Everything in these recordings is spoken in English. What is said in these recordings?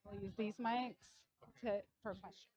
We'll use these mics for questions.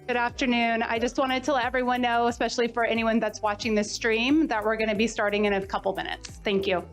Good afternoon. I just wanted to let everyone know, especially for anyone that's watching this stream, that we're going to be starting in a couple minutes. Thank you.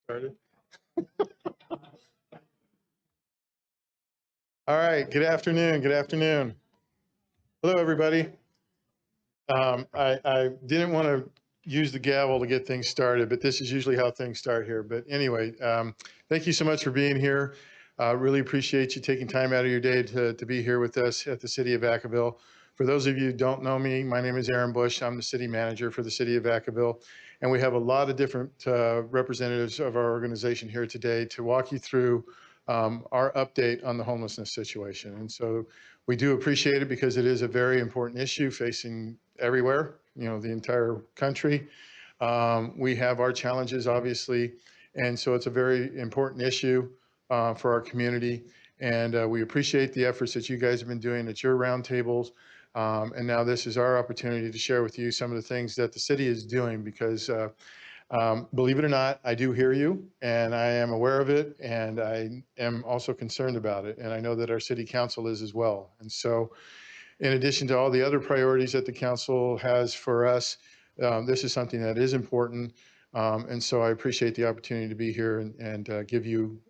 Started. All right, good afternoon, good afternoon. Hello, everybody. I didn't want to use the gavel to get things started, but this is usually how things start here. But anyway, thank you so much for being here. Really appreciate you taking time out of your day to be here with us at the City of Vacaville. For those of you who don't know me, my name is Aaron Bush. I'm the city manager for the City of Vacaville. And we have a lot of different representatives of our organization here today to walk you through our update on the homelessness situation. And so we do appreciate it because it is a very important issue facing everywhere, the entire country. We have our challenges, obviously, and so it's a very important issue for our community. And we appreciate the efforts that you guys have been doing at your roundtables. And now this is our opportunity to share with you some of the things that the city is doing because believe it or not, I do hear you and I am aware of it and I am also concerned about it. And I know that our city council is as well. And so in addition to all the other priorities that the council has for us, this is something that is important. And so I appreciate the opportunity to be here and give you,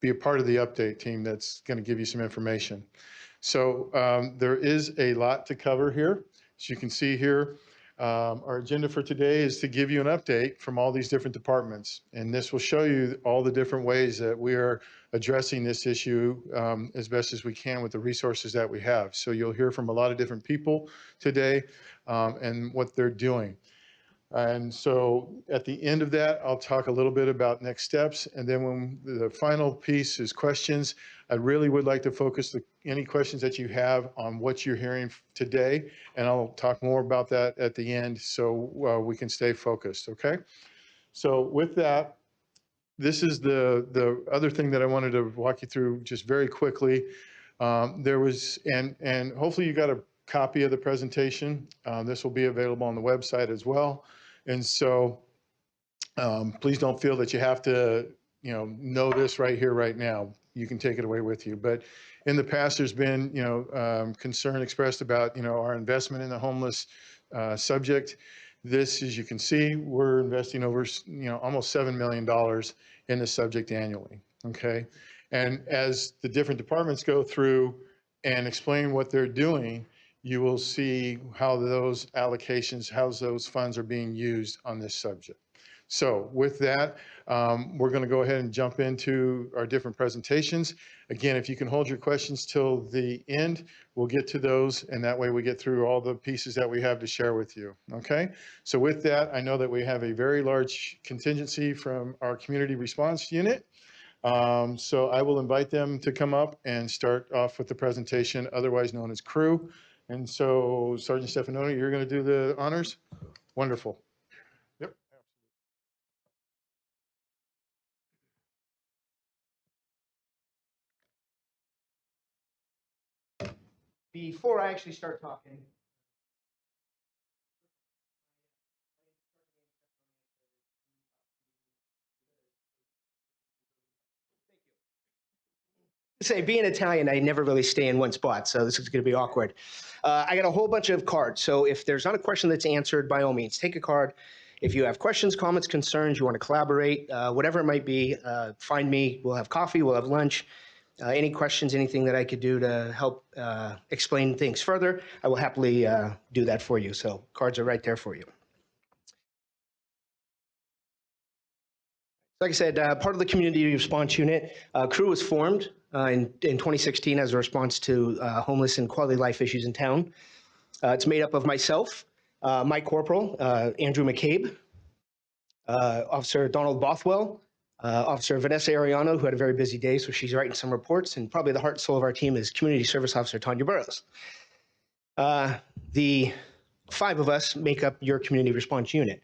be a part of the update team that's going to give you some information. So there is a lot to cover here. As you can see here, our agenda for today is to give you an update from all these different departments. And this will show you all the different ways that we are addressing this issue as best as we can with the resources that we have. So you'll hear from a lot of different people today and what they're doing. And so at the end of that, I'll talk a little bit about next steps. And then when the final piece is questions, I really would like to focus any questions that you have on what you're hearing today. And I'll talk more about that at the end so we can stay focused, okay? So with that, this is the other thing that I wanted to walk you through just very quickly. There was, and hopefully you got a copy of the presentation. This will be available on the website as well. And so please don't feel that you have to, know this right here, right now. You can take it away with you. But in the past, there's been, concern expressed about, our investment in the homeless subject. This, as you can see, we're investing over, almost $7 million in this subject annually, okay? And as the different departments go through and explain what they're doing, you will see how those allocations, how those funds are being used on this subject. So with that, we're going to go ahead and jump into our different presentations. Again, if you can hold your questions till the end, we'll get to those, and that way we get through all the pieces that we have to share with you. Okay? So with that, I know that we have a very large contingency from our community response unit. So I will invite them to come up and start off with the presentation, otherwise known as crew. And so Sergeant Stefanoni, you're going to do the honors? Wonderful. Yep. Before I actually start talking, say being Italian, I never really stay in one spot, so this is going to be awkward. I got a whole bunch of cards, so if there's not a question that's answered, by all means, take a card. If you have questions, comments, concerns, you want to collaborate, whatever it might be, find me. We'll have coffee, we'll have lunch. Any questions, anything that I could do to help explain things further, I will happily do that for you. So cards are right there for you. Like I said, part of the community response unit, crew was formed in 2016 as a response to homeless and quality of life issues in town. It's made up of myself, my corporal, Andrew McCabe, Officer Donald Bothwell, Officer Vanessa Ariano, who had a very busy day, so she's writing some reports, and probably the heart and soul of our team is Community Service Officer Tanya Burrows. The 5 of us make up your community response unit.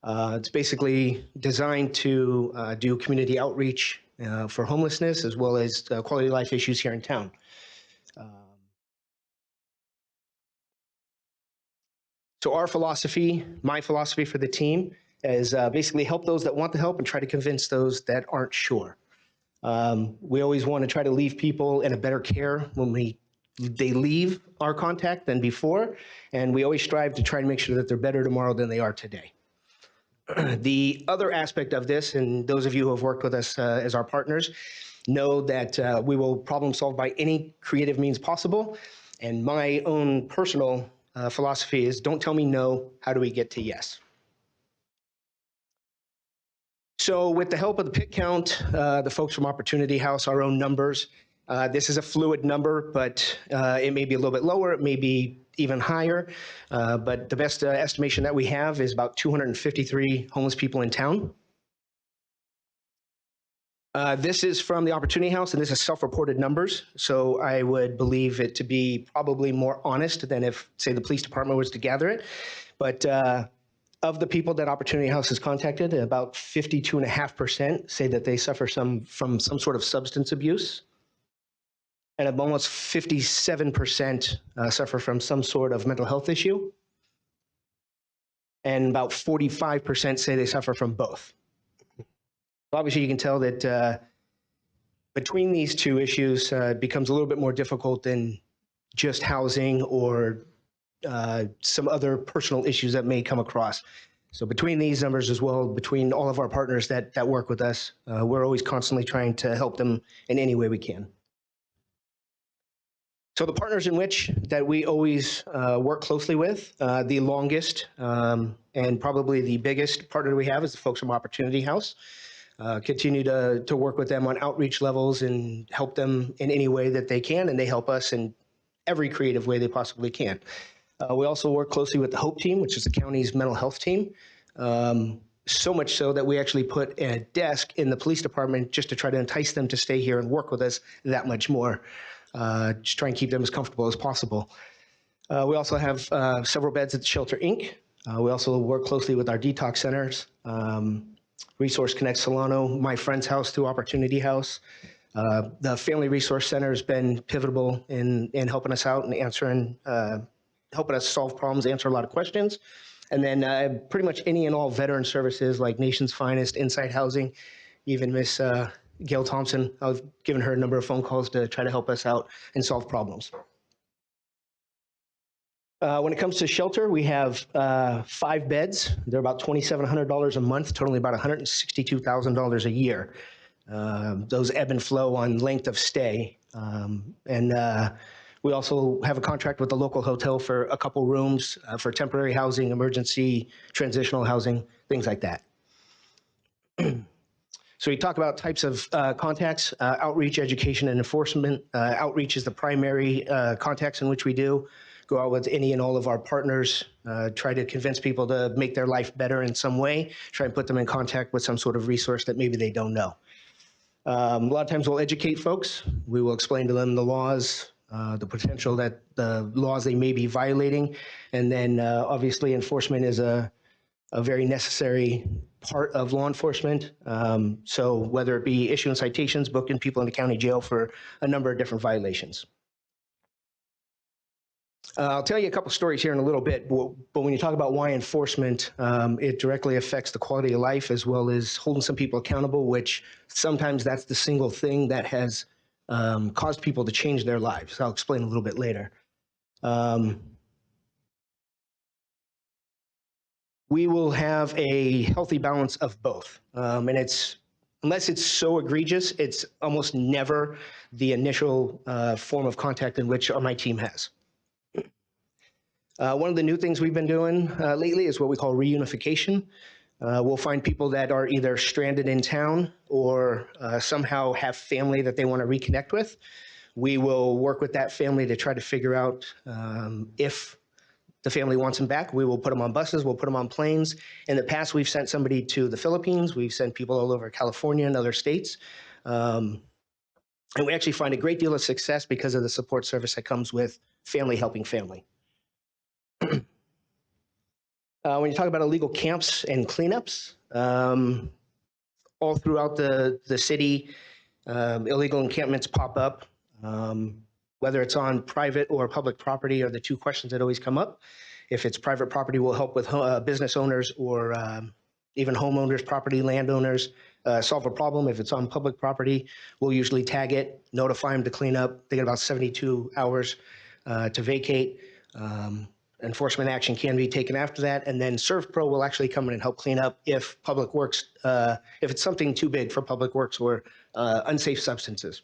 It's basically designed to do community outreach for homelessness as well as quality of life issues here in town. So our philosophy, my philosophy for the team, is basically help those that want the help and try to convince those that aren't sure. We always want to try to leave people in a better care when they leave our contact than before, and we always strive to try to make sure that they're better tomorrow than they are today. The other aspect of this, and those of you who have worked with us as our partners, know that we will problem solve by any creative means possible. And my own personal philosophy is don't tell me no, how do we get to yes? So with the help of the pit count, the folks from Opportunity House, our own numbers, this is a fluid number, but it may be a little bit lower, it may be even higher, but the best estimation that we have is about 253 homeless people in town. This is from the Opportunity House, and this is self-reported numbers, so I would believe it to be probably more honest than if, say, the police department was to gather it. But of the people that Opportunity House has contacted, about 52.5% say that they suffer from some sort of substance abuse. And almost 57% suffer from some sort of mental health issue. And about 45% say they suffer from both. Obviously, you can tell that between these two issues, it becomes a little bit more difficult than just housing or some other personal issues that may come across. So between these numbers as well, between all of our partners that work with us, we're always constantly trying to help them in any way we can. So the partners in which that we always work closely with, the longest and probably the biggest partner we have is the folks from Opportunity House. Continue to work with them on outreach levels and help them in any way that they can, and they help us in every creative way they possibly can. We also work closely with the HOPE team, which is the county's mental health team. So much so that we actually put a desk in the police department just to try to entice them to stay here and work with us that much more. Just try and keep them as comfortable as possible. We also have several beds at Shelter Inc. We also work closely with our detox centers, Resource Connect Solano, My Friend's House through Opportunity House. The Family Resource Center has been pivotal in helping us out and answering, helping us solve problems, answer a lot of questions. And then pretty much any and all veteran services like Nation's Finest, Inside Housing, even Miss Gail Thompson. I've given her a number of phone calls to try to help us out and solve problems. When it comes to shelter, we have 5 beds. They're about $2,700 a month, totaling about $162,000 a year. Those ebb and flow on length of stay. We also have a contract with the local hotel for a couple rooms for temporary housing, emergency, transitional housing, things like that. So we talk about types of contacts, outreach, education, and enforcement. Outreach is the primary contacts in which we do. Go out with any and all of our partners, try to convince people to make their life better in some way, try and put them in contact with some sort of resource that maybe they don't know. A lot of times we'll educate folks. We will explain to them the laws, the potential that the laws they may be violating, and then obviously enforcement is a very necessary part of law enforcement. So whether it be issuing citations, booking people into county jail for a number of different violations. I'll tell you a couple stories here in a little bit, but when you talk about why enforcement, it directly affects the quality of life as well as holding some people accountable, which sometimes that's the single thing that has caused people to change their lives. I'll explain a little bit later. We will have a healthy balance of both. And it's, unless it's so egregious, it's almost never the initial form of contact in which my team has. One of the new things we've been doing lately is what we call reunification. We'll find people that are either stranded in town or somehow have family that they want to reconnect with. We will work with that family to try to figure out if the family wants them back. We will put them on buses, we'll put them on planes. In the past, we've sent somebody to the Philippines, we've sent people all over California and other states. And we actually find a great deal of success because of the support service that comes with family helping family. When you talk about illegal camps and cleanups, all throughout the city, illegal encampments pop up. Whether it's on private or public property are the two questions that always come up. If it's private property, we'll help with business owners or even homeowners, property landowners, solve a problem. If it's on public property, we'll usually tag it, notify them to clean up. They get about 72 hours to vacate. Enforcement action can be taken after that, and then ServPro will actually come in and help clean up if Public Works, if it's something too big for Public Works or unsafe substances.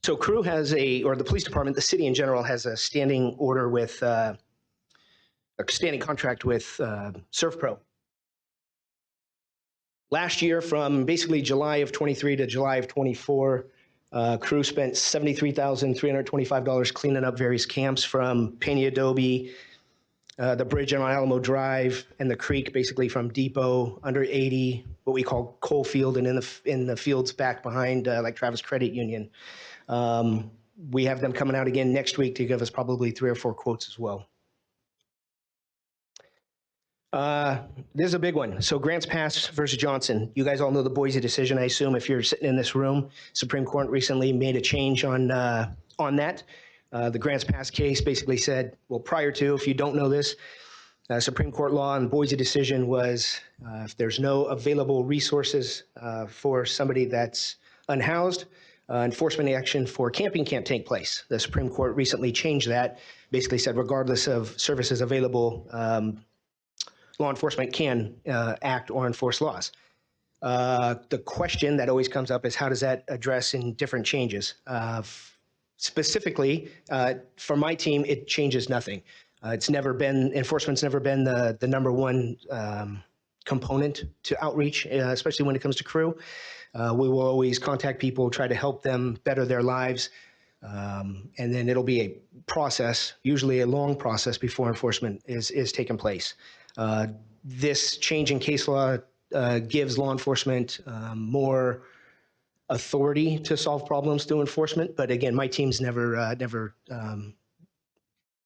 So crew has or the police department, the city in general has a standing order with, a standing contract with ServPro. Last year, from basically July of 23 to July of 24, crew spent $73,325 cleaning up various camps from Peña the bridge on Alamo Drive, and the creek, basically from Depot, under 80, what we call coal field, and in the fields back behind, like Travis Credit Union. We have them coming out again next week to give us probably 3 or 4 quotes as well. This is a big one. So Grants Pass versus Johnson. You guys all know the Boise decision, I assume, if you're sitting in this room. Supreme Court recently made a change on that. The Grants Pass case basically said, well, prior to, if you don't know this, Supreme Court law on Boise decision was if there's no available resources for somebody that's unhoused, enforcement action for camping can't take place. The Supreme Court recently changed that, basically said regardless of services available, law enforcement can act or enforce laws. The question that always comes up is how does that address in different changes? Specifically, for my team, it changes nothing. Enforcement's never been the #1 component to outreach, especially when it comes to crew. We will always contact people, try to help them better their lives, and then it'll be a process, usually a long process before enforcement is taking place. This change in case law gives law enforcement more authority to solve problems through enforcement, but again, my team's never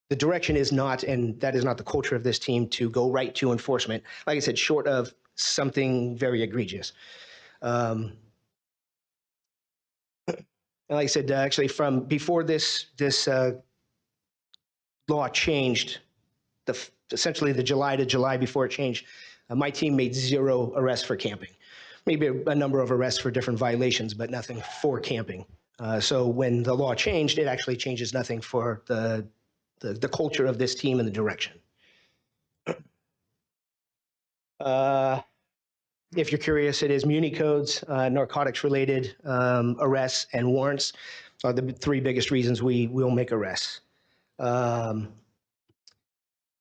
the direction is not, and that is not the culture of this team, to go right to enforcement. Like I said, short of something very egregious. And like I said, actually, from before this law changed, essentially the July to July before it changed, my team made 0 arrests for camping. Maybe a number of arrests for different violations, but nothing for camping. So when the law changed, it actually changes nothing for the culture of this team and the direction. If you're curious, it is Muni codes, narcotics-related arrests, and warrants are the 3 biggest reasons we will make arrests.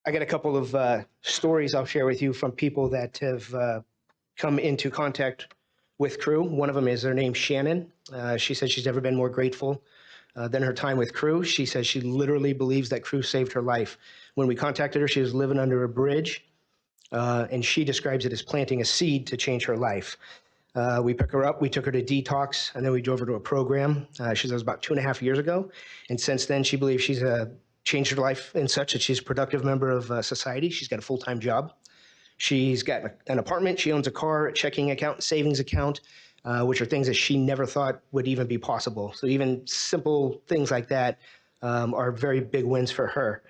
I got a couple of stories I'll share with you from people that have come into contact with Crew. One of them is her name's Shannon. She said she's never been more grateful than her time with Crew. She says she literally believes that Crew saved her life. When we contacted her, she was living under a bridge, and she describes it as planting a seed to change her life. We picked her up, we took her to detox, and then we drove her to a program. She says about 2.5 years ago. And since then, she believes she's changed her life in such that she's a productive member of society. She's got a full-time job. She's got an apartment. She owns a car, a checking account, savings account, which are things that she never thought would even be possible. So even simple things like that are very big wins for her.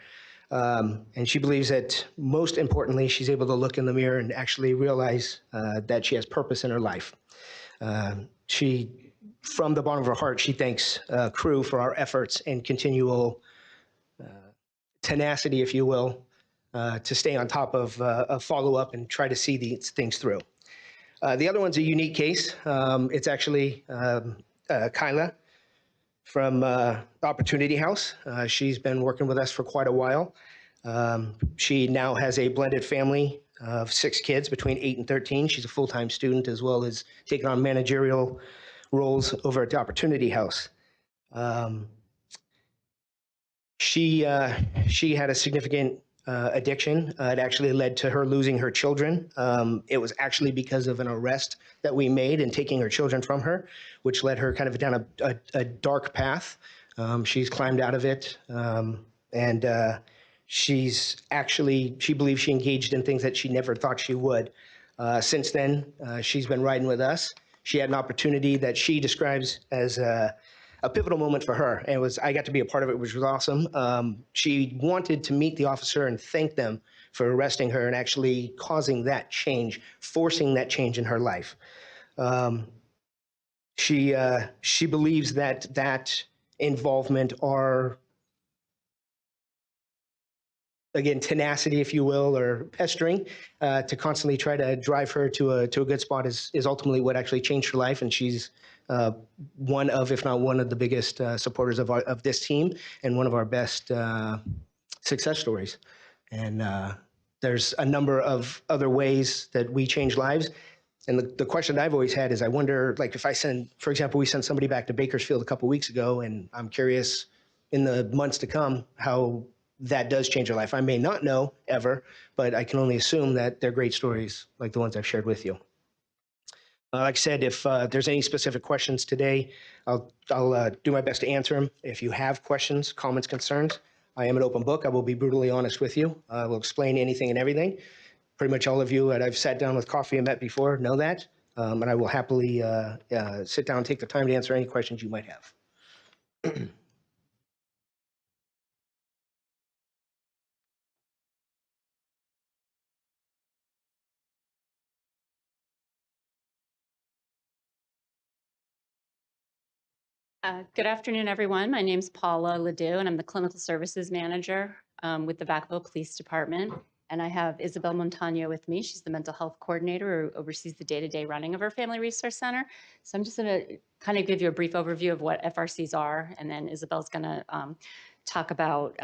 And she believes that most importantly, she's able to look in the mirror and actually realize that she has purpose in her life. From the bottom of her heart, she thanks Crew for our efforts and continual tenacity, if you will, to stay on top of follow up and try to see these things through. The other one's a unique case. It's actually Kyla from Opportunity House. She's been working with us for quite a while. She now has a blended family of 6 kids between 8 and 13. She's a full-time student as well as taking on managerial roles over at the Opportunity House. She had a significant addiction. It actually led to her losing her children. It was actually because of an arrest that we made and taking her children from her, which led her kind of down a dark path. She's climbed out of it, and she believes she engaged in things that she never thought she would. Since then, she's been riding with us. She had an opportunity that she describes as a pivotal moment for her, and I got to be a part of it, which was awesome. She wanted to meet the officer and thank them for arresting her and actually causing that change, forcing that change in her life. She believes that involvement are, again, tenacity, if you will, or pestering to constantly try to drive her to a good spot is ultimately what actually changed her life. And she's one of, if not one of the biggest supporters of this team and one of our best success stories. And there's a number of other ways that we change lives. And the question I've always had is, I wonder, like, if I send, for example, we sent somebody back to Bakersfield a couple weeks ago, and I'm curious in the months to come how that does change their life. I may not know ever, but I can only assume that they're great stories like the ones I've shared with you. Like I said, if there's any specific questions today, I'll do my best to answer them. If you have questions, comments, concerns, I am an open book. I will be brutally honest with you. I will explain anything and everything. Pretty much all of you that I've sat down with coffee and met before know that, and I will happily sit down and take the time to answer any questions you might have. Good afternoon, everyone. My name's Paula Ledoux, and I'm the Clinical Services Manager with the Vacaville Police Department. And I have Isabel Montano with me. She's the Mental Health Coordinator who oversees the day-to-day running of our Family Resource Center. So I'm just going to kind of give you a brief overview of what FRCs are, and then Isabel's going to talk about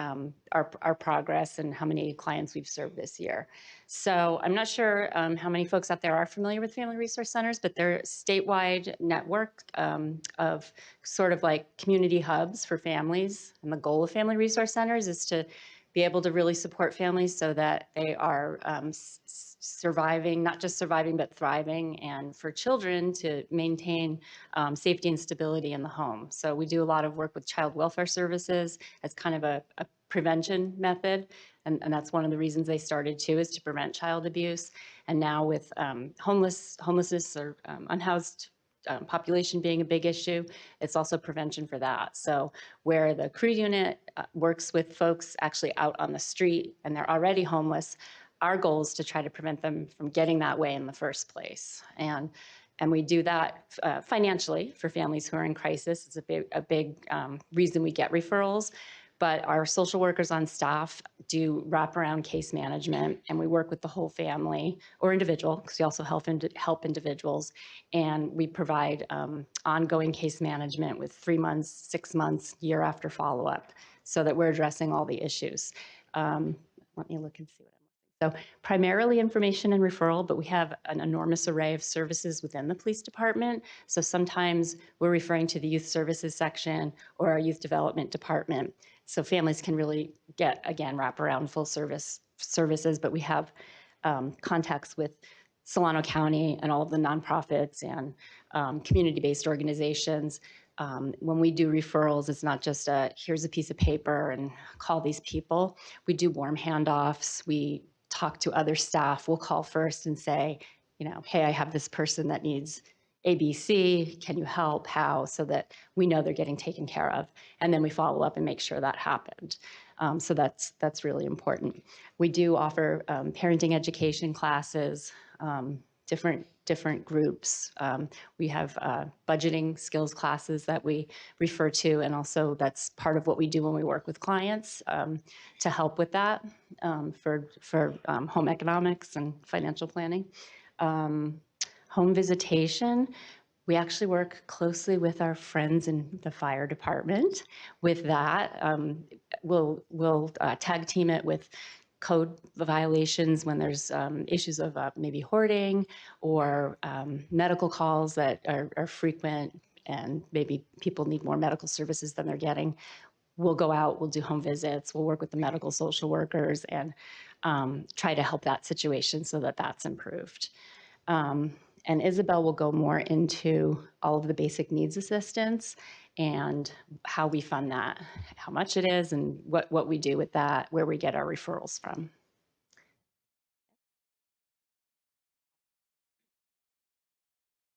our progress and how many clients we've served this year. So I'm not sure how many folks out there are familiar with Family Resource Centers, but they're a statewide network of sort of like community hubs for families. And the goal of Family Resource Centers is to be able to really support families so that they are surviving, not just surviving, but thriving, and for children to maintain safety and stability in the home. So we do a lot of work with child welfare services as kind of a prevention method. And that's one of the reasons they started too, is to prevent child abuse. And now with homelessness or unhoused population being a big issue, it's also prevention for that. So where the Crew unit works with folks actually out on the street and they're already homeless, our goal is to try to prevent them from getting that way in the first place. And we do that financially for families who are in crisis. It's a big reason we get referrals. But our social workers on staff do wraparound case management, and we work with the whole family or individual, because we also help individuals. And we provide ongoing case management with 3 months, 6 months, year after follow-up, so that we're addressing all the issues. let me look and see what I'm missing. So primarily information and referral, but we have an enormous array of services within the police department. So sometimes we're referring to the youth services section or our youth development department. So families can really get, again, wraparound full services, but we have contacts with Solano County and all of the nonprofits and community-based organizations. When we do referrals, it's not just here's a piece of paper and call these people. We do warm handoffs. We talk to other staff. We'll call first and say, hey, I have this person that needs ABC. Can you help? How? So that we know they're getting taken care of. And then we follow up and make sure that happened. So that's really important. We do offer parenting education classes, different groups. We have budgeting skills classes that we refer to, and also that's part of what we do when we work with clients to help with that for home economics and financial planning. Home visitation. We actually work closely with our friends in the fire department with that. We'll tag team it with code violations when there's issues of maybe hoarding or medical calls that are frequent and maybe people need more medical services than they're getting. We'll go out, we'll do home visits, we'll work with the medical social workers and try to help that situation so that that's improved. And Isabel will go more into all of the basic needs assistance and how we fund that, how much it is, and what we do with that, where we get our referrals from.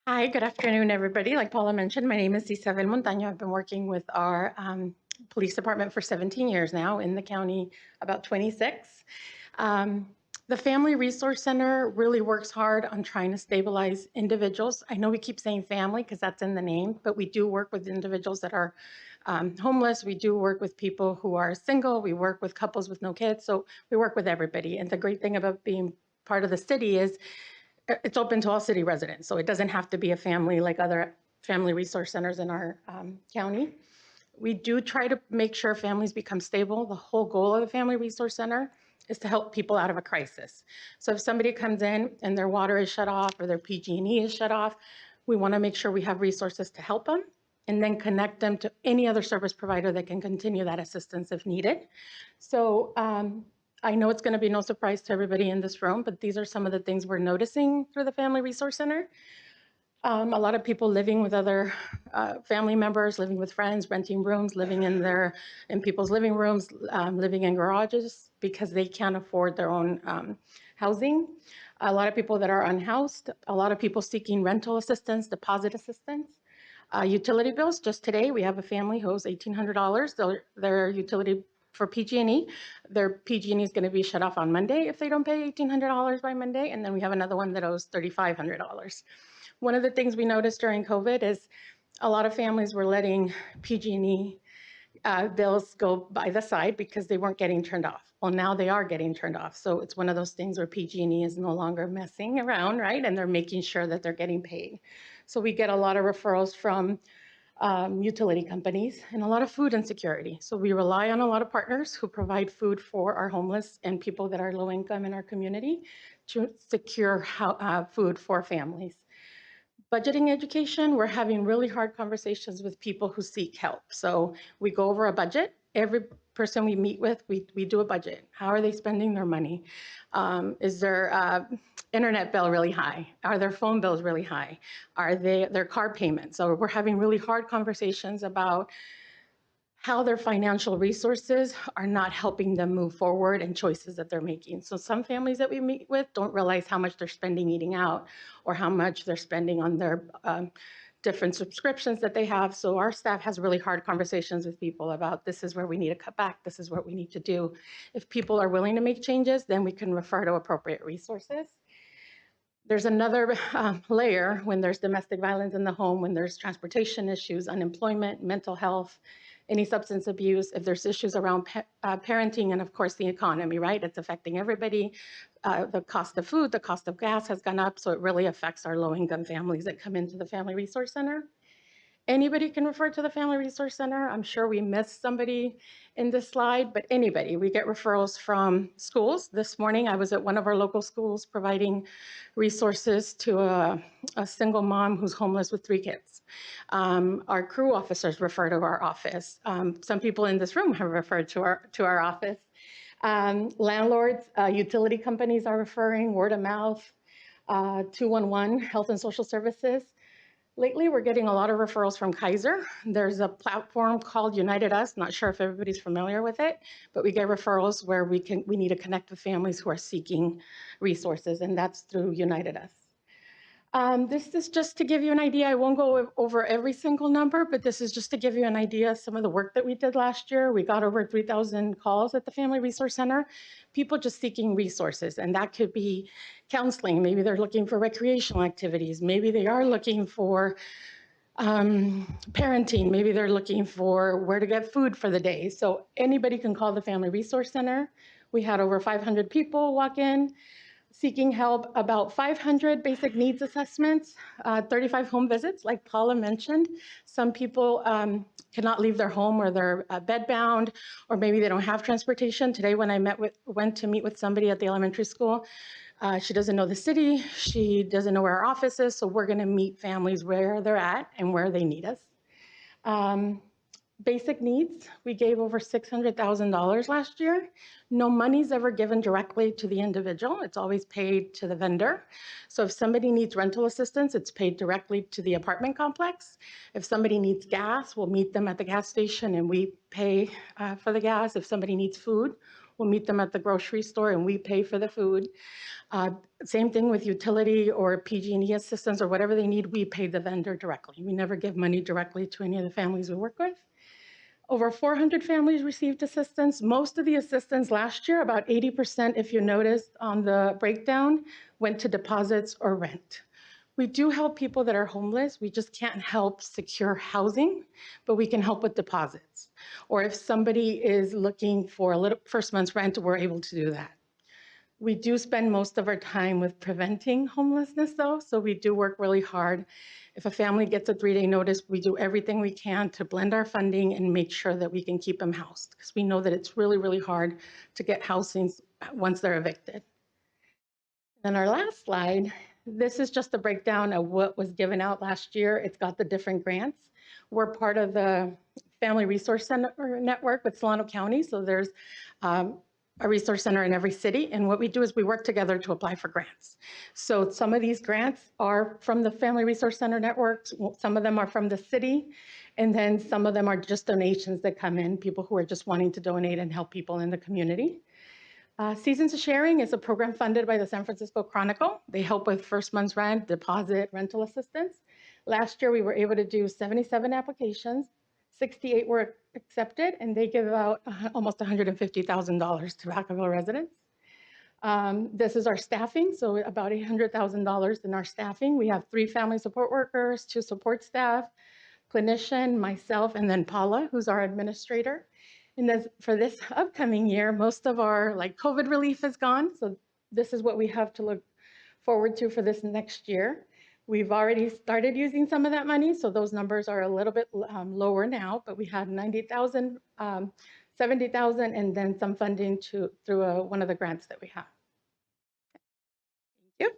Hi, good afternoon, everybody. Like Paula mentioned, my name is Isabel Montaño. I've been working with our police department for 17 years now, in the county about 26. The Family Resource Center really works hard on trying to stabilize individuals. I know we keep saying family because that's in the name, but we do work with individuals that are homeless. We do work with people who are single. We work with couples with no kids. So we work with everybody. And the great thing about being part of the city is it's open to all city residents. So it doesn't have to be a family like other family resource centers in our county. We do try to make sure families become stable. The whole goal of the Family Resource Center is to help people out of a crisis. So if somebody comes in and their water is shut off or their PG&E is shut off, we want to make sure we have resources to help them and then connect them to any other service provider that can continue that assistance if needed. So I know it's going to be no surprise to everybody in this room, but these are some of the things we're noticing through the Family Resource Center. A lot of people living with other family members, living with friends, renting rooms, living in people's living rooms, living in garages because they can't afford their own housing. A lot of people that are unhoused, a lot of people seeking rental assistance, deposit assistance, utility bills. Just today, we have a family who owes $1,800. Their utility for PG&E, their PG&E is going to be shut off on Monday if they don't pay $1,800 by Monday. And then we have another one that owes $3,500. One of the things we noticed during COVID is a lot of families were letting PG&E bills go by the side because they weren't getting turned off. Well, now they are getting turned off. So it's one of those things where PG&E is no longer messing around, right? And they're making sure that they're getting paid. So we get a lot of referrals from utility companies and a lot of food insecurity. So we rely on a lot of partners who provide food for our homeless and people that are low income in our community to secure food for families. Budgeting education, we're having really hard conversations with people who seek help. So we go over a budget. Every person we meet with, we do a budget. How are they spending their money? Is their internet bill really high? Are their phone bills really high? Are their car payments? So we're having really hard conversations about how their financial resources are not helping them move forward and choices that they're making. So some families that we meet with don't realize how much they're spending eating out or how much they're spending on their different subscriptions that they have. So our staff has really hard conversations with people about this is where we need to cut back, this is what we need to do. If people are willing to make changes, then we can refer to appropriate resources. There's another layer when there's domestic violence in the home, when there's transportation issues, unemployment, mental health, any substance abuse, if there's issues around parenting, and of course the economy, right? It's affecting everybody. The cost of food, the cost of gas has gone up, so it really affects our low-income families that come into the Family Resource Center. Anybody can refer to the Family Resource Center. I'm sure we missed somebody in this slide, but anybody. We get referrals from schools. This morning, I was at one of our local schools providing resources to a single mom who's homeless with 3 kids. Our crew officers refer to our office. Some people in this room have referred to our office. Landlords, utility companies are referring, word of mouth, 211, Health and Social Services. Lately, we're getting a lot of referrals from Kaiser. There's a platform called United Us. Not sure if everybody's familiar with it, but we get referrals where we need to connect with families who are seeking resources, and that's through United Us. This is just to give you an idea. I won't go over every single number, but this is just to give you an idea of some of the work that we did last year. We got over 3,000 calls at the Family Resource Center, people just seeking resources, and that could be counseling. Maybe they're looking for recreational activities. Maybe they are looking for parenting. Maybe they're looking for where to get food for the day. So anybody can call the Family Resource Center. We had over 500 people walk in seeking help, about 500 basic needs assessments, 35 home visits, like Paula mentioned. Some people cannot leave their home or they're bedbound, or maybe they don't have transportation. Today, when I went to meet with somebody at the elementary school, she doesn't know the city, she doesn't know where our office is, so we're gonna meet families where they're at and where they need us. Basic needs, we gave over $600,000 last year. No money's ever given directly to the individual. It's always paid to the vendor. So if somebody needs rental assistance, it's paid directly to the apartment complex. If somebody needs gas, we'll meet them at the gas station and we pay for the gas. If somebody needs food, we'll meet them at the grocery store and we pay for the food. Same thing with utility or PG&E assistance or whatever they need, we pay the vendor directly. We never give money directly to any of the families we work with. Over 400 families received assistance. Most of the assistance last year, about 80%, if you noticed on the breakdown, went to deposits or rent. We do help people that are homeless. We just can't help secure housing, but we can help with deposits. Or if somebody is looking for a little first month's rent, we're able to do that. We do spend most of our time with preventing homelessness though, so we do work really hard. If a family gets a 3-day notice, we do everything we can to blend our funding and make sure that we can keep them housed, because we know that it's really, really hard to get housing once they're evicted. And our last slide, this is just a breakdown of what was given out last year. It's got the different grants. We're part of the Family Resource Center network with Solano County, so there's a resource center in every city, and what we do is we work together to apply for grants. So some of these grants are from the Family Resource Center networks, some of them are from the city, and then some of them are just donations that come in, people who are just wanting to donate and help people in the community. Seasons of Sharing is a program funded by the San Francisco Chronicle. They help with first month's rent, deposit, rental assistance. Last year, we were able to do 77 applications. 68 were accepted, and they give out almost $150,000 to Vacaville residents. This is our staffing, so about $800,000 in our staffing. We have 3 family support workers, 2 support staff, clinician, myself, and then Paula, who's our administrator. And then for this upcoming year, most of our COVID relief is gone, so this is what we have to look forward to for this next year. We've already started using some of that money, so those numbers are a little bit lower now, but we had 90,000, 70,000, and then some funding through one of the grants that we have. Thank you.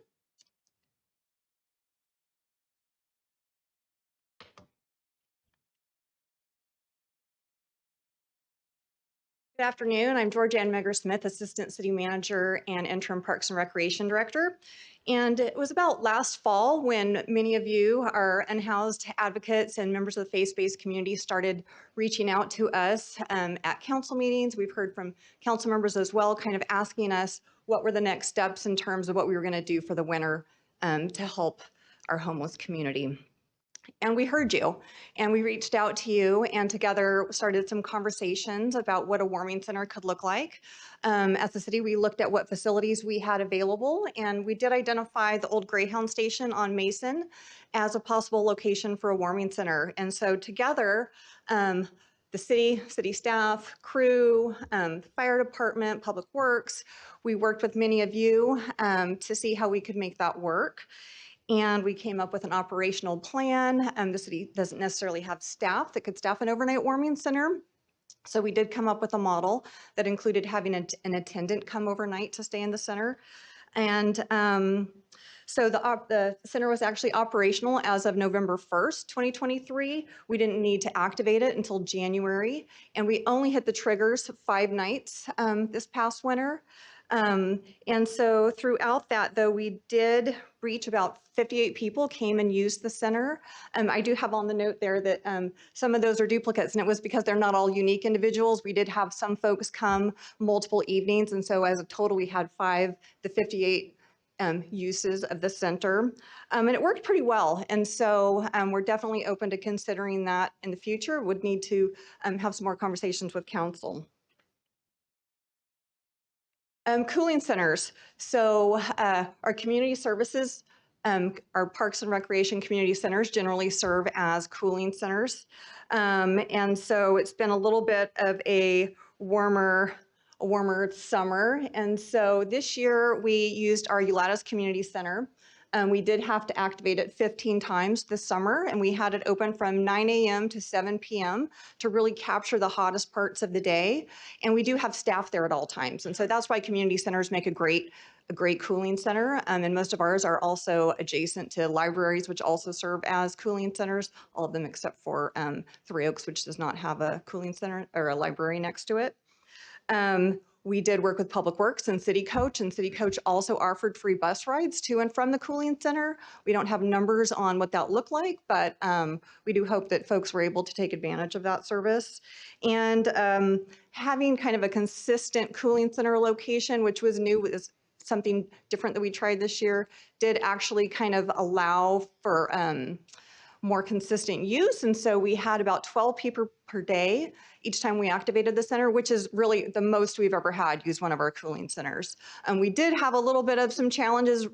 Good afternoon. I'm Georgianne Megger-Smith, Assistant City Manager and Interim Parks and Recreation Director. And it was about last fall when many of you, our unhoused advocates and members of the faith-based community, started reaching out to us at council meetings. We've heard from council members as well, kind of asking us what were the next steps in terms of what we were going to do for the winter to help our homeless community. And we heard you, and we reached out to you, and together started some conversations about what a warming center could look like. As a city, we looked at what facilities we had available, and we did identify the old Greyhound station on Mason as a possible location for a warming center. And so together, the city staff, crew, fire department, public works, we worked with many of you to see how we could make that work. And we came up with an operational plan. The city doesn't necessarily have staff that could staff an overnight warming center. So we did come up with a model that included having an attendant come overnight to stay in the center. And so the center was actually operational as of November 1st, 2023. We didn't need to activate it until January. And we only hit the triggers 5 nights this past winter. And so throughout that, though, we did reach about 58 people came and used the center. I do have on the note there that some of those are duplicates, and it was because they're not all unique individuals. We did have some folks come multiple evenings, and so as a total, we had 5, the 58 uses of the center. And it worked pretty well. And so we're definitely open to considering that in the future. Would need to have some more conversations with council. Cooling centers. So our community services, our parks and recreation community centers generally serve as cooling centers. And so it's been a little bit of a warmer summer. And so this year we used our Ulatis Community Center. We did have to activate it 15 times this summer, and we had it open from 9 a.m. to 7 p.m. to really capture the hottest parts of the day. And we do have staff there at all times. And so that's why community centers make a great cooling center. And most of ours are also adjacent to libraries, which also serve as cooling centers, all of them except for Three Oaks, which does not have a cooling center or a library next to it. We did work with Public Works and City Coach, and City Coach also offered free bus rides to and from the cooling center. We don't have numbers on what that looked like, but we do hope that folks were able to take advantage of that service. And having kind of a consistent cooling center location, which was new, was something different that we tried this year, did actually kind of allow for more consistent use. And so we had about 12 people per day each time we activated the center, which is really the most we've ever had use one of our cooling centers. We did have a little bit of some challenges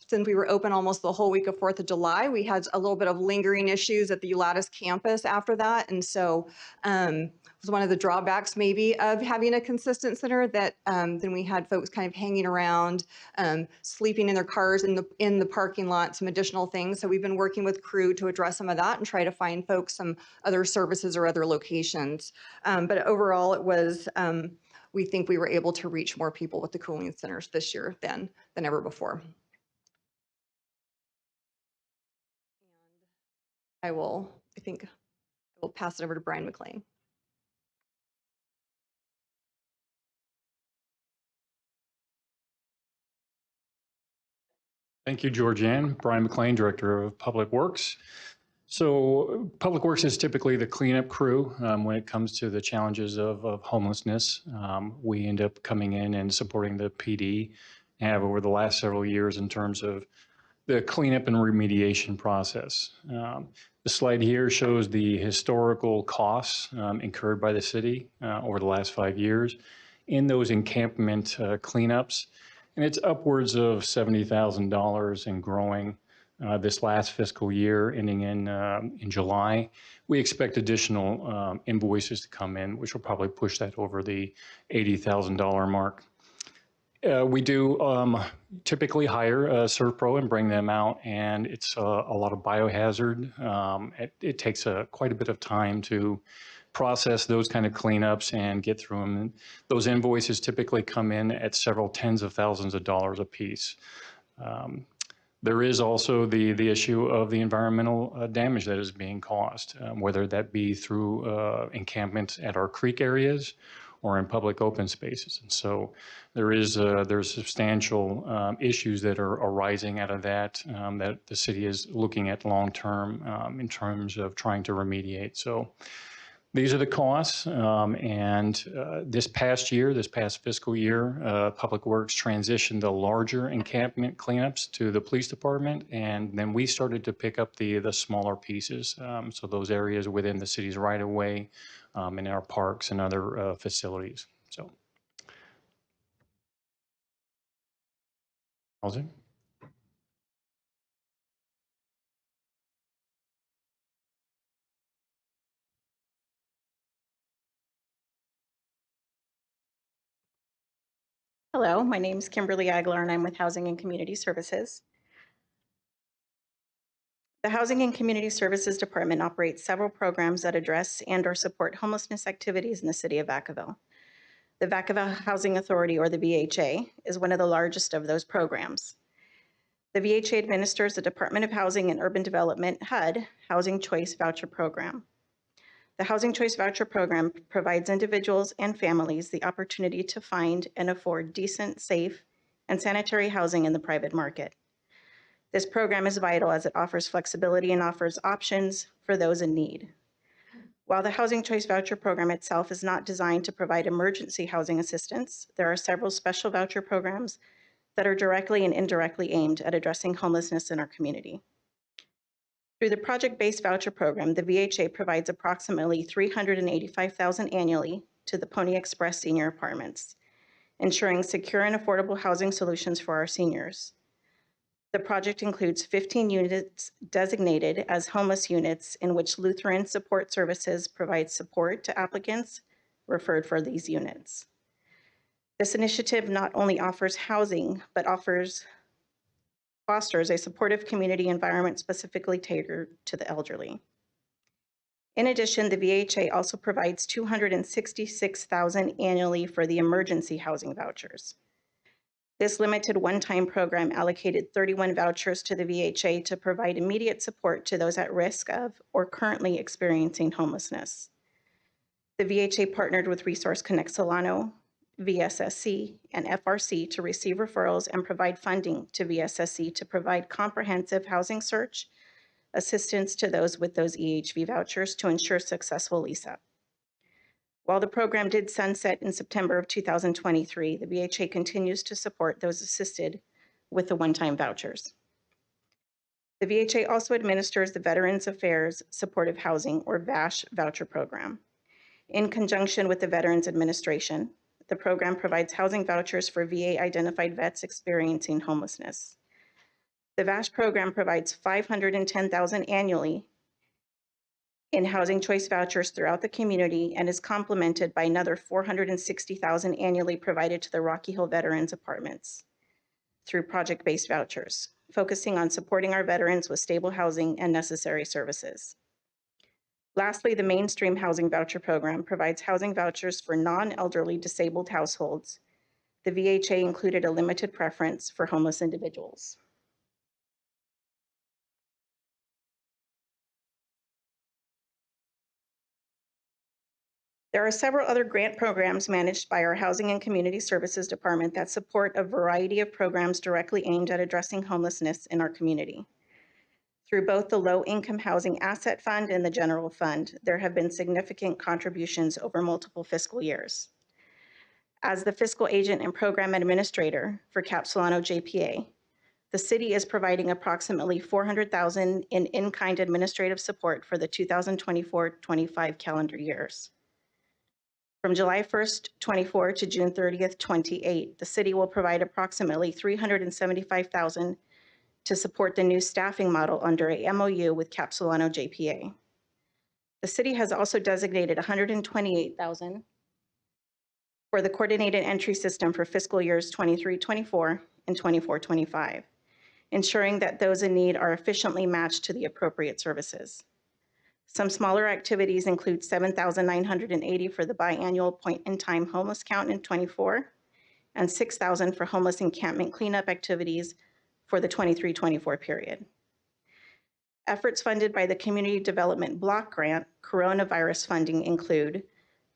since we were open almost the whole week of 4th of July. We had a little bit of lingering issues at the Ulatis campus after that. And so it was one of the drawbacks maybe of having a consistent center that then we had folks kind of hanging around, sleeping in their cars in the parking lot, some additional things. So we've been working with crew to address some of that and try to find folks some other services or other locations. But overall, it was, we think we were able to reach more people with the cooling centers this year than ever before. I think I will pass it over to Brian McLean. Thank you, Georgianne. Brian McLean, Director of Public Works. So Public Works is typically the cleanup crew when it comes to the challenges of homelessness. We end up coming in and supporting the PD, have over the last several years in terms of the cleanup and remediation process. The slide here shows the historical costs incurred by the city over the last 5 years in those encampment cleanups. And it's upwards of $70,000 and growing this last fiscal year ending in July. We expect additional invoices to come in, which will probably push that over the $80,000 mark. We do typically hire a ServPro and bring them out, and it's a lot of biohazard. It takes quite a bit of time to process those kind of cleanups and get through them. And those invoices typically come in at several tens of thousands of dollars a piece. There is also the issue of the environmental damage that is being caused, whether that be through encampments at our creek areas or in public open spaces. And so there's substantial issues that are arising out of that that the city is looking at long-term in terms of trying to remediate. So these are the costs, and this past fiscal year, Public Works transitioned the larger encampment cleanups to the police department, and then we started to pick up the smaller pieces, so those areas within the city's right-of-way, in our parks and other facilities. So, housing. Hello, my name is Kimberly Aguilar and I'm with Housing and Community Services. The Housing and Community Services Department operates several programs that address and/or support homelessness activities in the City of Vacaville. The Vacaville Housing Authority, or the VHA, is one of the largest of those programs. The VHA administers the Department of Housing and Urban Development, HUD, Housing Choice Voucher Program. The Housing Choice Voucher Program provides individuals and families the opportunity to find and afford decent, safe, and sanitary housing in the private market. This program is vital as it offers flexibility and offers options for those in need. While the Housing Choice Voucher Program itself is not designed to provide emergency housing assistance, there are several special voucher programs that are directly and indirectly aimed at addressing homelessness in our community. Through the project-based voucher program, the VHA provides approximately $385,000 annually to the Pony Express Senior Apartments, ensuring secure and affordable housing solutions for our seniors. The project includes 15 units designated as homeless units in which Lutheran Support Services provides support to applicants referred for these units. This initiative not only offers housing, but fosters a supportive community environment specifically tailored to the elderly. In addition, the VHA also provides $266,000 annually for the emergency housing vouchers. This limited one-time program allocated 31 vouchers to the VHA to provide immediate support to those at risk of or currently experiencing homelessness. The VHA partnered with Resource Connect Solano, VSSC, and FRC to receive referrals and provide funding to VSSC to provide comprehensive housing search assistance to those with those EHV vouchers to ensure successful lease-up. While the program did sunset in September of 2023, the VHA continues to support those assisted with the one-time vouchers. The VHA also administers the Veterans Affairs Supportive Housing, or VASH, voucher program. In conjunction with the Veterans Administration, the program provides housing vouchers for VA-identified vets experiencing homelessness. The VASH program provides $510,000 annually in housing choice vouchers throughout the community and is complemented by another $460,000 annually provided to the Rocky Hill Veterans Apartments through project-based vouchers, focusing on supporting our veterans with stable housing and necessary services. Lastly, the Mainstream Housing Voucher Program provides housing vouchers for non-elderly disabled households. The VHA included a limited preference for homeless individuals. There are several other grant programs managed by our Housing and Community Services Department that support a variety of programs directly aimed at addressing homelessness in our community. Through both the Low Income Housing Asset Fund and the General Fund, there have been significant contributions over multiple fiscal years. As the fiscal agent and program administrator for CAP Solano JPA, the city is providing approximately $400,000 in-kind administrative support for the 2024-25 calendar years. From July 1st, 24 to June 30th, 28, the city will provide approximately $375,000 to support the new staffing model under a MOU with CAP Solano JPA. The city has also designated $128,000 for the coordinated entry system for fiscal years 23-24 and 24-25, ensuring that those in need are efficiently matched to the appropriate services. Some smaller activities include $7,980 for the biannual point-in-time homeless count in 24 and $6,000 for homeless encampment cleanup activities for the 23-24 period. Efforts funded by the Community Development Block Grant coronavirus funding include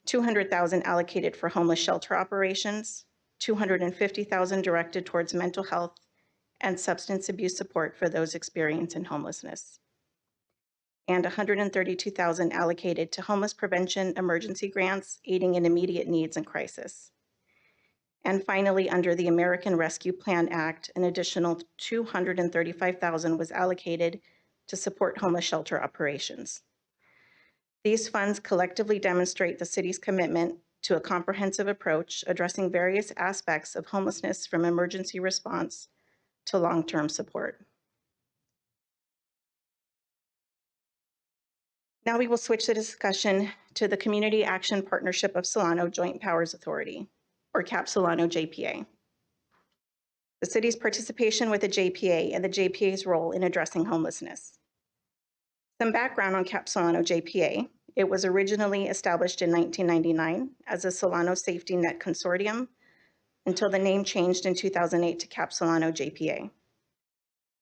$200,000 allocated for homeless shelter operations, $250,000 directed towards mental health and substance abuse support for those experiencing homelessness, and $132,000 allocated to homeless prevention emergency grants aiding in immediate needs and crisis. And finally, under the American Rescue Plan Act, an additional $235,000 was allocated to support homeless shelter operations. These funds collectively demonstrate the city's commitment to a comprehensive approach addressing various aspects of homelessness from emergency response to long-term support. Now we will switch the discussion to the Community Action Partnership of Solano Joint Powers Authority, or CAP Solano JPA. The city's participation with the JPA and the JPA's role in addressing homelessness. Some background on Cap Solano JPA. It was originally established in 1999 as a Solano Safety Net Consortium until the name changed in 2008 to Cap Solano JPA.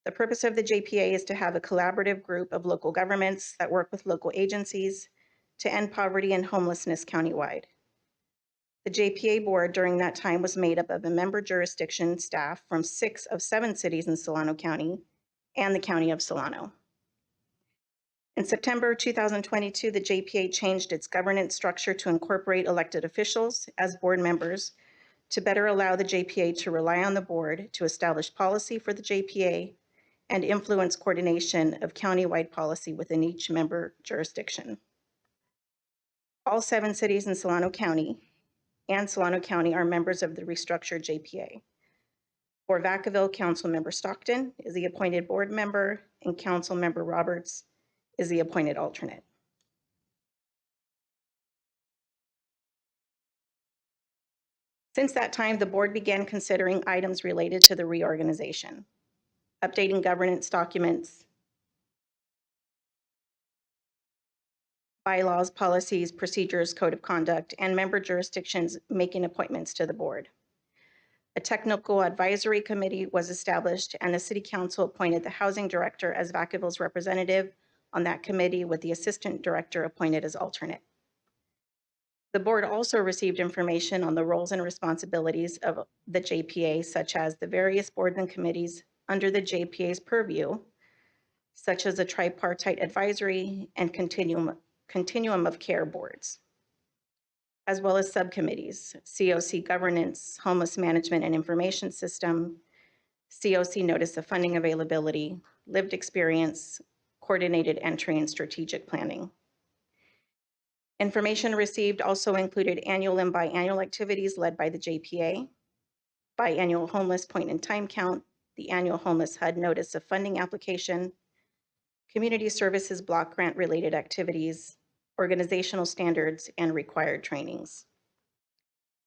The purpose of the JPA is to have a collaborative group of local governments that work with local agencies to end poverty and homelessness countywide. The JPA board during that time was made up of a member jurisdiction staff from 6 of 7 cities in Solano County and the County of Solano. In September 2022, the JPA changed its governance structure to incorporate elected officials as board members to better allow the JPA to rely on the board to establish policy for the JPA and influence coordination of countywide policy within each member jurisdiction. All 7 cities in Solano County and Solano County are members of the restructured JPA. For Vacaville, Councilmember Stockton is the appointed board member, and Councilmember Roberts is the appointed alternate. Since that time, the board began considering items related to the reorganization, updating governance documents, bylaws, policies, procedures, code of conduct, and member jurisdictions making appointments to the board. A technical advisory committee was established, and the city council appointed the housing director as Vacaville's representative on that committee, with the assistant director appointed as alternate. The board also received information on the roles and responsibilities of the JPA, such as the various boards and committees under the JPA's purview, such as the tripartite advisory and continuum of care boards, as well as subcommittees, COC governance, homeless management and information system, COC notice of funding availability, lived experience, coordinated entry, and strategic planning. Information received also included annual and biannual activities led by the JPA, biannual homeless point in time count, the annual homeless HUD notice of funding application, community services block grant related activities, organizational standards, and required trainings.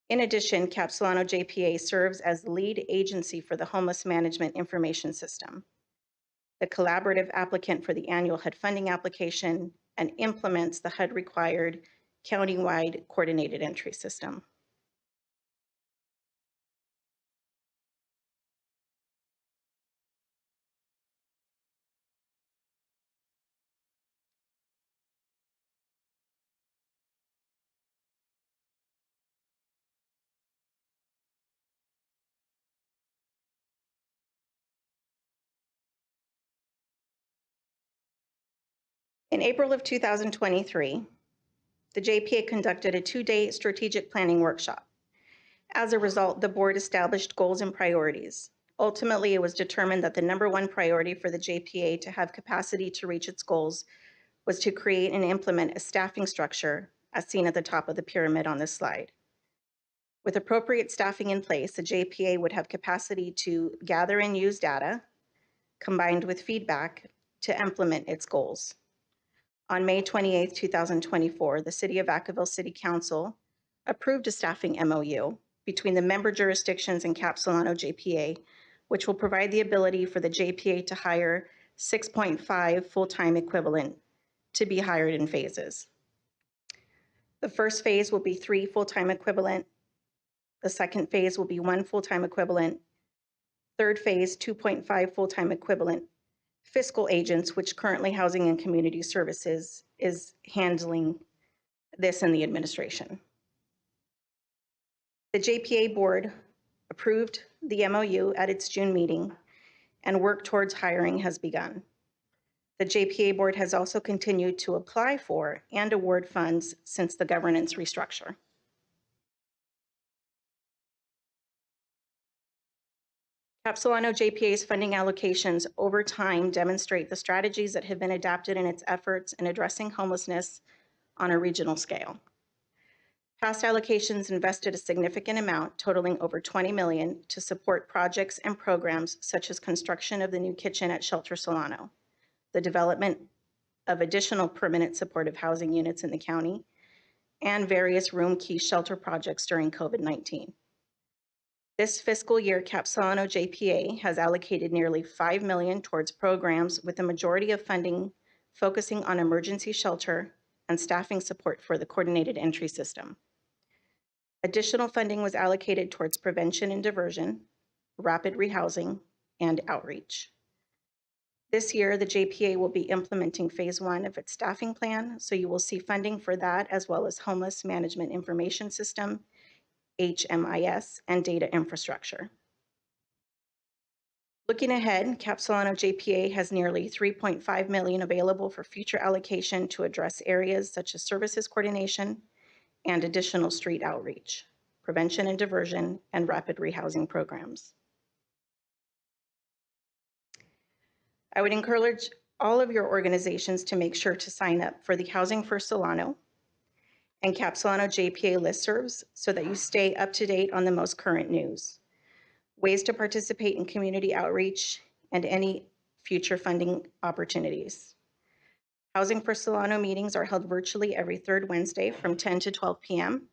In addition, Cap Solano JPA serves as the lead agency for the Homeless Management Information System, the collaborative applicant for the annual HUD funding application, and implements the HUD required countywide coordinated entry system. In April of 2023, the JPA conducted a 2-day strategic planning workshop. As a result, the board established goals and priorities. Ultimately, it was determined that the #1 priority for the JPA to have capacity to reach its goals was to create and implement a staffing structure, as seen at the top of the pyramid on this slide. With appropriate staffing in place, the JPA would have capacity to gather and use data, combined with feedback, to implement its goals. On May 28, 2024, the City of Vacaville City Council approved a staffing MOU between the member jurisdictions and Cap Solano JPA, which will provide the ability for the JPA to hire 6.5 full-time equivalent to be hired in phases. The first phase will be 3 full-time equivalent. The second phase will be 1 full-time equivalent. Third phase, 2.5 full-time equivalent fiscal agents, which currently Housing and Community Services is handling this in the administration. The JPA board approved the MOU at its June meeting, and work towards hiring has begun. The JPA board has also continued to apply for and award funds since the governance restructure. Cap Solano JPA's funding allocations over time demonstrate the strategies that have been adapted in its efforts in addressing homelessness on a regional scale. Past allocations invested a significant amount, totaling over $20 million, to support projects and programs such as construction of the new kitchen at Shelter Solano, the development of additional permanent supportive housing units in the county, and various room key shelter projects during COVID-19. This fiscal year, Cap Solano JPA has allocated nearly $5 million towards programs, with the majority of funding focusing on emergency shelter and staffing support for the coordinated entry system. Additional funding was allocated towards prevention and diversion, rapid rehousing, and outreach. This year, the JPA will be implementing phase 1 of its staffing plan, so you will see funding for that as well as Homeless Management Information System, HMIS, and data infrastructure. Looking ahead, Cap Solano JPA has nearly $3.5 million available for future allocation to address areas such as services coordination and additional street outreach, prevention and diversion, and rapid rehousing programs. I would encourage all of your organizations to make sure to sign up for the Housing for Solano and Cap Solano JPA listservs so that you stay up to date on the most current news, ways to participate in community outreach, and any future funding opportunities. Housing for Solano meetings are held virtually every third Wednesday from 10 to 12 p.m.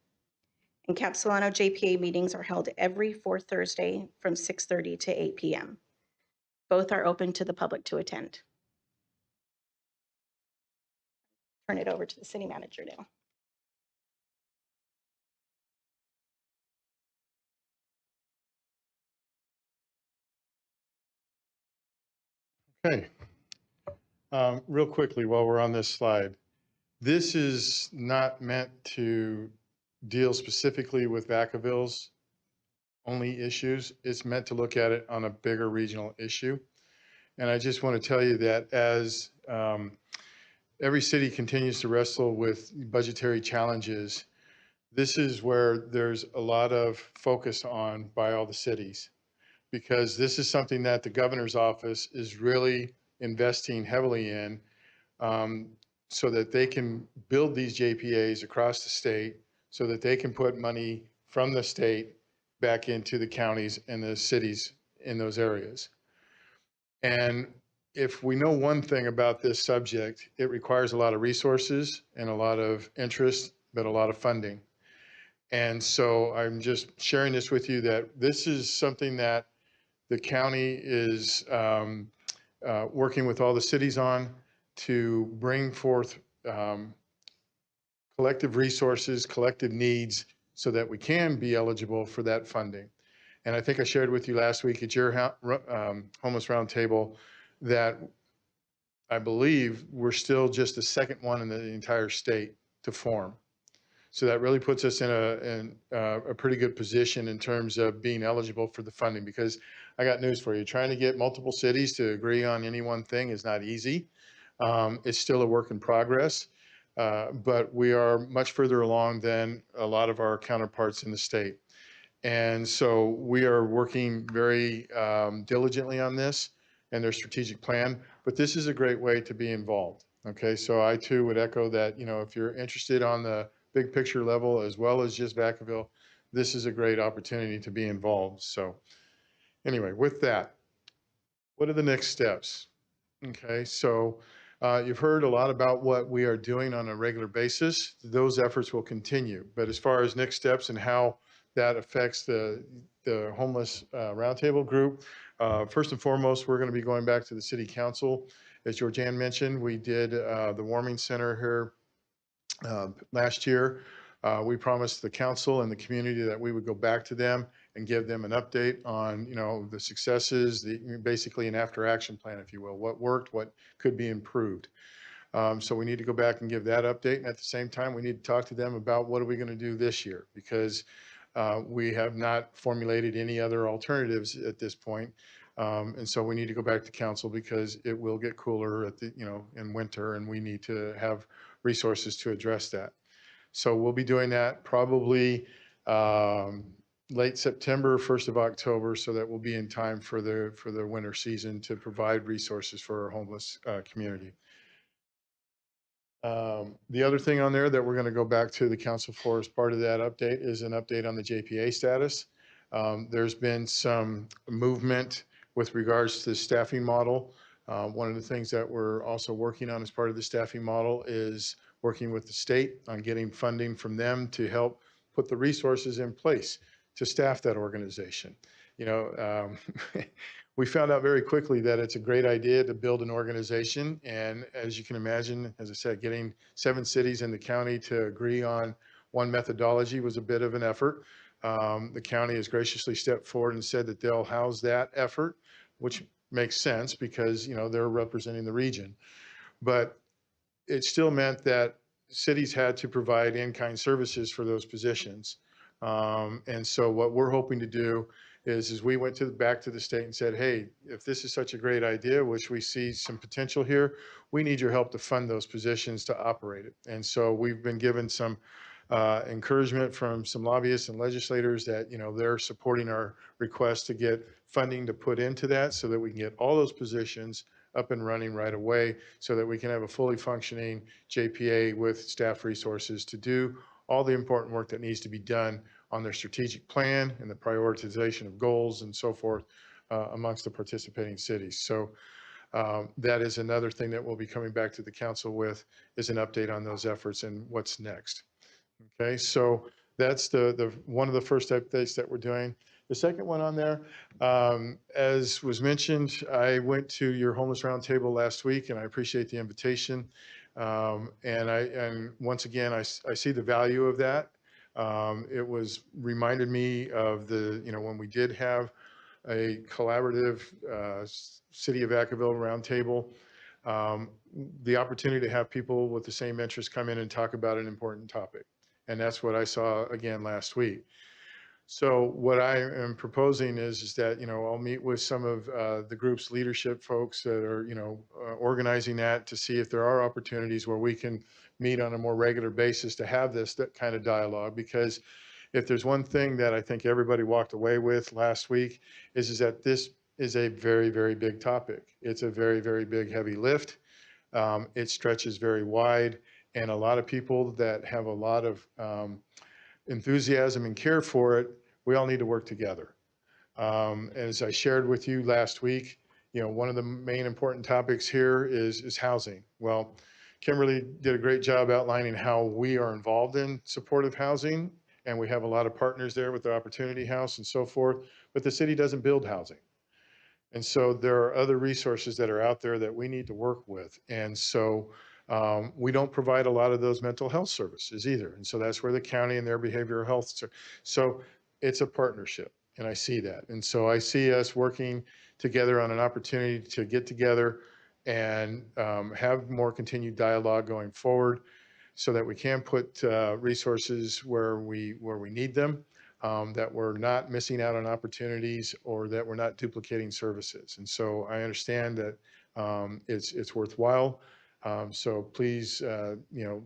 And Cap Solano JPA meetings are held every fourth Thursday from 6:30 to 8 p.m. Both are open to the public to attend. Turn it over to the city manager now. Okay. Real quickly, while we're on this slide, this is not meant to deal specifically with Vacaville's only issues. It's meant to look at it on a bigger regional issue. And I just want to tell you that as every city continues to wrestle with budgetary challenges, this is where there's a lot of focus on by all the cities, because this is something that the governor's office is really investing heavily in, so that they can build these JPAs across the state, so that they can put money from the state back into the counties and the cities in those areas. And if we know one thing about this subject, it requires a lot of resources and a lot of interest, but a lot of funding. And so I'm just sharing this with you, that this is something that the county is working with all the cities on to bring forth collective resources, collective needs, so that we can be eligible for that funding. And I think I shared with you last week at your Homeless Roundtable that I believe we're still just the second one in the entire state to form. So that really puts us in a pretty good position in terms of being eligible for the funding, because I got news for you. Trying to get multiple cities to agree on any one thing is not easy. It's still a work in progress, but we are much further along than a lot of our counterparts in the state. And so we are working very diligently on this and their strategic plan, but this is a great way to be involved. Okay, so I too would echo that, you know, if you're interested on the big picture level as well as just Vacaville, this is a great opportunity to be involved. So anyway, with that, what are the next steps? Okay, so you've heard a lot about what we are doing on a regular basis. Those efforts will continue, but as far as next steps and how that affects the homeless roundtable group, first and foremost, we're going to be going back to the city council. As Georgianne mentioned, we did the warming center here last year. We promised the council and the community that we would go back to them and give them an update on, you know, the successes, basically an after action plan, if you will, what worked, what could be improved. So we need to go back and give that update. And at the same time, we need to talk to them about what are we going to do this year, because we have not formulated any other alternatives at this point. And so we need to go back to council, because it will get cooler at the, you know, in winter, and we need to have resources to address that. So we'll be doing that probably late September, 1st of October, so that we'll be in time for the winter season to provide resources for our homeless community. The other thing on there that we're going to go back to the council for as part of that update is an update on the JPA status. There's been some movement with regards to the staffing model. One of the things that we're also working on as part of the staffing model is working with the state on getting funding from them to help put the resources in place to staff that organization. You know, we found out very quickly that it's a great idea to build an organization. And as you can imagine, as I said, getting 7 cities in the county to agree on one methodology was a bit of an effort. The county has graciously stepped forward and said that they'll house that effort, which makes sense because, you know, they're representing the region. But it still meant that cities had to provide in-kind services for those positions. And so what we're hoping to do is we went back to the state and said, hey, if this is such a great idea, which we see some potential here, we need your help to fund those positions to operate it. And so we've been given some encouragement from some lobbyists and legislators that, you know, they're supporting our request to get funding to put into that so that we can get all those positions up and running right away so that we can have a fully functioning JPA with staff resources to do all the important work that needs to be done on their strategic plan and the prioritization of goals and so forth amongst the participating cities. So that is another thing that we'll be coming back to the council with, is an update on those efforts and what's next. Okay, so that's the one of the first updates that we're doing. The second one on there, as was mentioned, I went to your homeless roundtable last week, and I appreciate the invitation. And once again, I see the value of that. It was reminded me of the, you know, when we did have a collaborative City of Vacaville roundtable, the opportunity to have people with the same interests come in and talk about an important topic. And that's what I saw again last week. So what I am proposing is that, you know, I'll meet with some of the group's leadership folks that are, you know, organizing that to see if there are opportunities where we can meet on a more regular basis to have that kind of dialogue. Because if there's one thing that I think everybody walked away with last week is that this is a very, very big topic. It's a very, very big, heavy lift. It stretches very wide. And a lot of people that have a lot of enthusiasm and care for it, we all need to work together. As I shared with you last week, you know, one of the main important topics here is housing. Well, Kimberly did a great job outlining how we are involved in supportive housing, and we have a lot of partners there with the Opportunity House and so forth, but the city doesn't build housing. And so there are other resources that are out there that we need to work with. And so we don't provide a lot of those mental health services either. And so that's where the county and their behavioral health. So it's a partnership, and I see that. And so I see us working together on an opportunity to get together and have more continued dialogue going forward so that we can put resources where we need them, that we're not missing out on opportunities or that we're not duplicating services. And so I understand that it's worthwhile. So please, you know,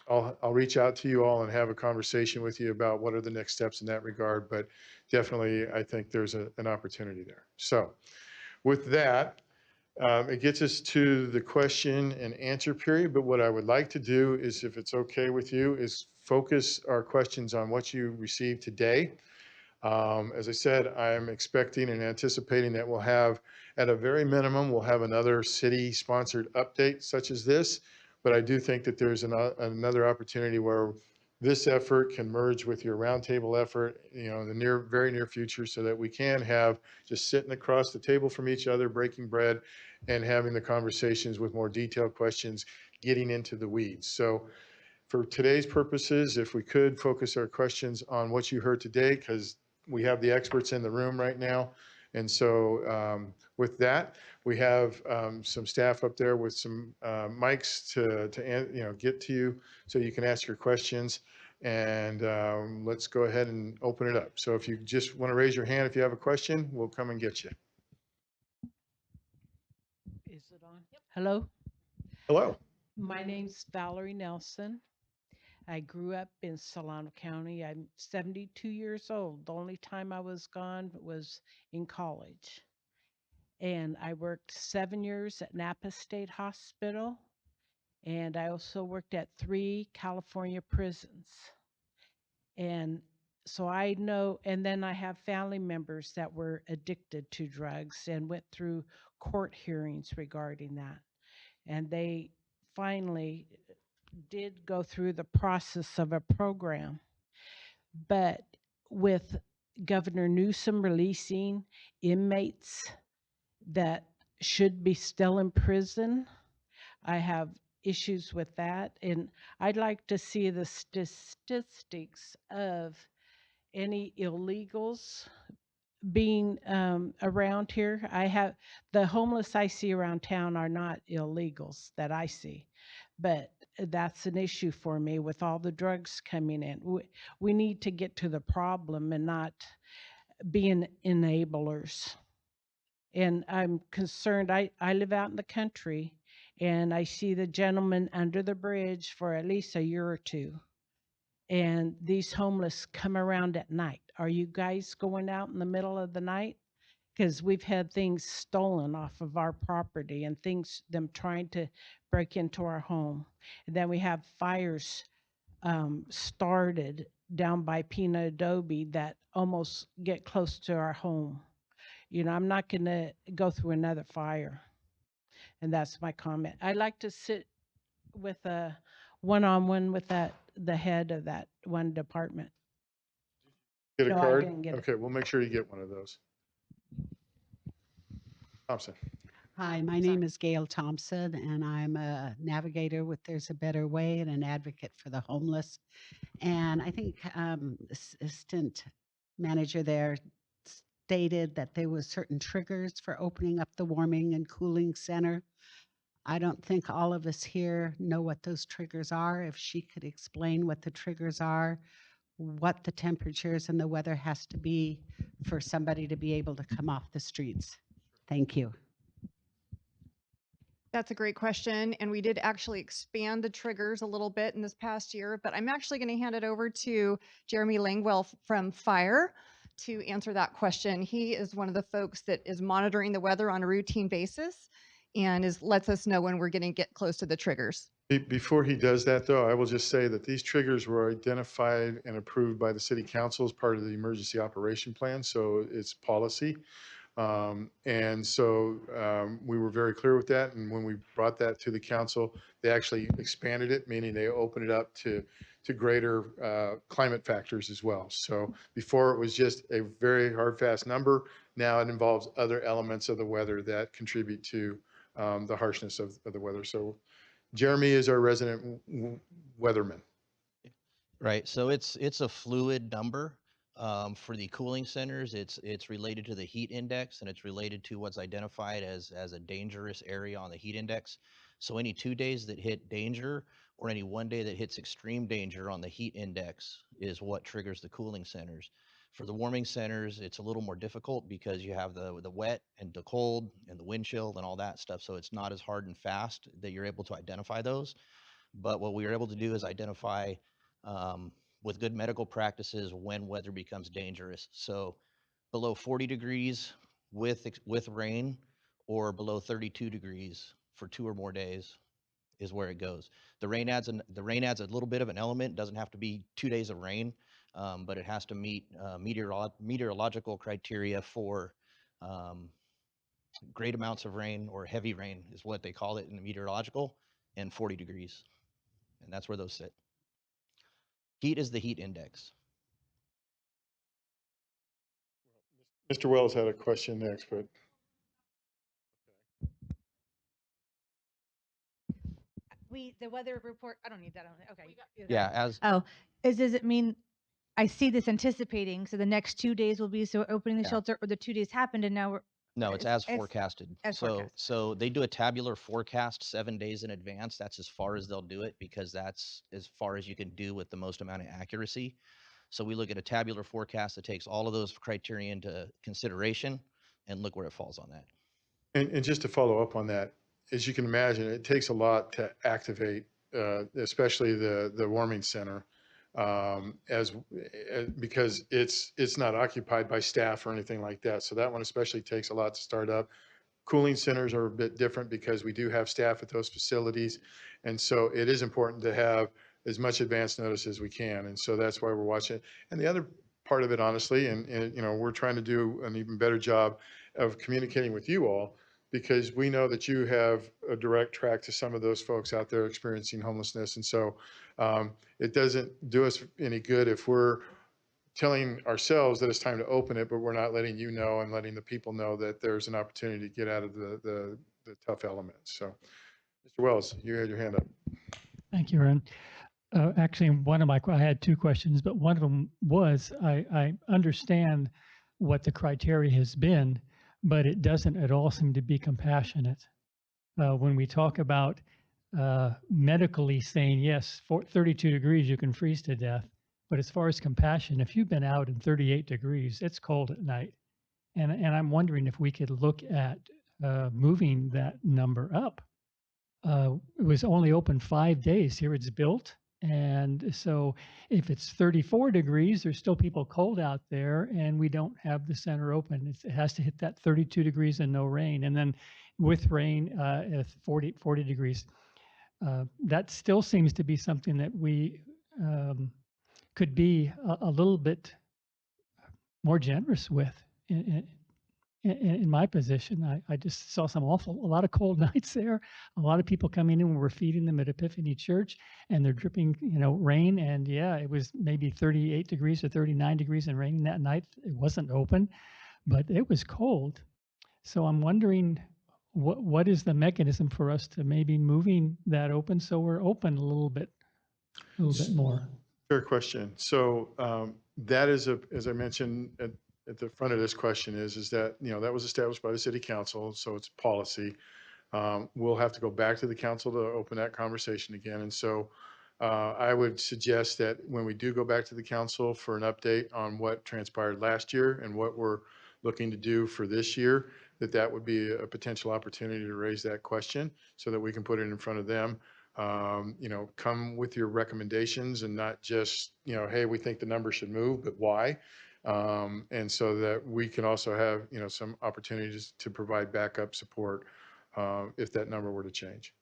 I'll reach out to you all and have a conversation with you about what are the next steps in that regard. But definitely, I think there's an opportunity there. So with that, it gets us to the question and answer period. But what I would like to do is, if it's okay with you, is focus our questions on what you received today. As I said, I'm expecting and anticipating that we'll have, at a very minimum, we'll have another city-sponsored update such as this. But I do think that there's another opportunity where this effort can merge with your roundtable effort, you know, in the very near future, so that we can have just sitting across the table from each other, breaking bread, and having the conversations with more detailed questions, getting into the weeds. So for today's purposes, if we could focus our questions on what you heard today, because we have the experts in the room right now. And so with that, we have some staff up there with some mics to you know, get to you so you can ask your questions. And let's go ahead and open it up. So if you just want to raise your hand if you have a question, we'll come and get you. Is it on? Yep. Hello, Hello. my name's Valerie Nelson. I grew up in Solano County. I'm 72 years old. The only time I was gone was in college. And I worked 7 years at Napa State Hospital. And I also worked at 3 California prisons. And so I know, and then I have family members that were addicted to drugs and went through court hearings regarding that. And they finally did go through the process of a program. But with Governor Newsom releasing inmates that should be still in prison. I have issues with that. And I'd like to see the statistics of any illegals being around here. The homeless I see around town are not illegals that I see, but that's an issue for me with all the drugs coming in. We need to get to the problem and not being enablers. And I'm concerned, I live out in the country and I see the gentleman under the bridge for at least a year or two. And these homeless come around at night. Are you guys going out in the middle of the night? Because we've had things stolen off of our property and them trying to break into our home. And then we have fires started down by Pina Adobe that almost get close to our home. You know, I'm not going to go through another fire. And that's my comment. I'd like to sit with a one-on-one with the head of that one department. Get a No, I card? didn't get it. Okay, we'll make sure you get one of those. Thompson. Hi, my name is Gail Thompson, and I'm a navigator with There's a Better Way and an advocate for the homeless. And I think assistant manager there stated that there were certain triggers for opening up the warming and cooling center. I don't think all of us here know what those triggers are. If she could explain what the triggers are, what the temperatures and the weather has to be for somebody to be able to come off the streets. Thank you. That's a great question. And we did actually expand the triggers a little bit in this past year, but I'm actually going to hand it over to Jeremy Langwell from Fire to answer that question. He is one of the folks that is monitoring the weather on a routine basis and lets us know when we're going to get close to the triggers. Before he does that, though, I will just say that these triggers were identified and approved by the city council as part of the emergency operation plan, so it's policy. And so we were very clear with that. And when we brought that to the council, they actually expanded it, meaning they opened it up to greater climate factors as well. So before it was just a very hard, fast number. Now it involves other elements of the weather that contribute to the harshness of the weather. So Jeremy is our resident weatherman. Right. So it's a fluid number. For the cooling centers, it's related to the heat index, and it's related to what's identified as a dangerous area on the heat index. So any 2 days that hit danger or any 1 day that hits extreme danger on the heat index is what triggers the cooling centers. For the warming centers, it's a little more difficult because you have the wet and the cold and the wind chill and all that stuff. So it's not as hard and fast that you're able to identify those. But what we were able to do is identify with good medical practices when weather becomes dangerous. So below 40 degrees with rain, or below 32 degrees for 2 or more days is where it goes. The rain adds a little bit of an element. It doesn't have to be 2 days of rain, but it has to meet meteorological criteria for great amounts of rain, or heavy rain is what they call it in the meteorological, and 40 degrees. And that's where those sit. Heat is the heat index. Mr. Wells had a question next, but the weather report, I don't need that on it. Okay. Yeah, Does it mean I see this anticipating, so the next 2 days will be so opening the Yeah. shelter, or the 2 days happened and now we're no, it's as forecasted. as forecast. So they do a tabular forecast 7 days in advance. That's as far as they'll do it, because that's as far as you can do with the most amount of accuracy. So we look at a tabular forecast that takes all of those criteria into consideration, and look where it falls on that. And just to follow up on that, as you can imagine, it takes a lot to activate, especially the warming center, because it's not occupied by staff or anything like that. So that one especially takes a lot to start up. Cooling centers are a bit different because we do have staff at those facilities. And so it is important to have as much advance notice as we can. And so that's why we're watching. And the other part of it, honestly, and we're trying to do an even better job of communicating with you all, because we know that you have a direct track to some of those folks out there experiencing homelessness. And so it doesn't do us any good if we're telling ourselves that it's time to open it, but we're not letting you know and letting the people know that there's an opportunity to get out of the tough elements. So, Mr. Wells, you had your hand up. Thank you, Aaron. Actually, I had two questions, but one of them was, I understand what the criteria has been, but it doesn't at all seem to be compassionate. When we talk about medically saying, yes, 32 degrees, you can freeze to death. But as far as compassion, if you've been out in 38 degrees, it's cold at night. And I'm wondering if we could look at moving that number up. It was only open 5 days here it's built. And so if it's 34 degrees, there's still people cold out there and we don't have the center open. It has to hit that 32 degrees and no rain. And then with rain, 40 degrees. That still seems to be something that we could be a little bit more generous with. In my position, I just saw a lot of cold nights there. A lot of people coming in when we're feeding them at Epiphany Church, and they're dripping, rain. And yeah, it was maybe 38 degrees or 39 degrees and raining that night. It wasn't open, but it was cold. So I'm wondering, what is the mechanism for us to maybe moving that open so we're open a little bit more? Fair question. So that is as I mentioned at the front of this question is that, that was established by the city council. So it's policy. We'll have to go back to the council to open that conversation again. And so I would suggest that when we do go back to the council for an update on what transpired last year and what we're looking to do for this year, that would be a potential opportunity to raise that question so that we can put it in front of them. Come with your recommendations and not just, hey, we think the number should move, but why? And so that we can also have, some opportunities to provide backup support if that number were to change.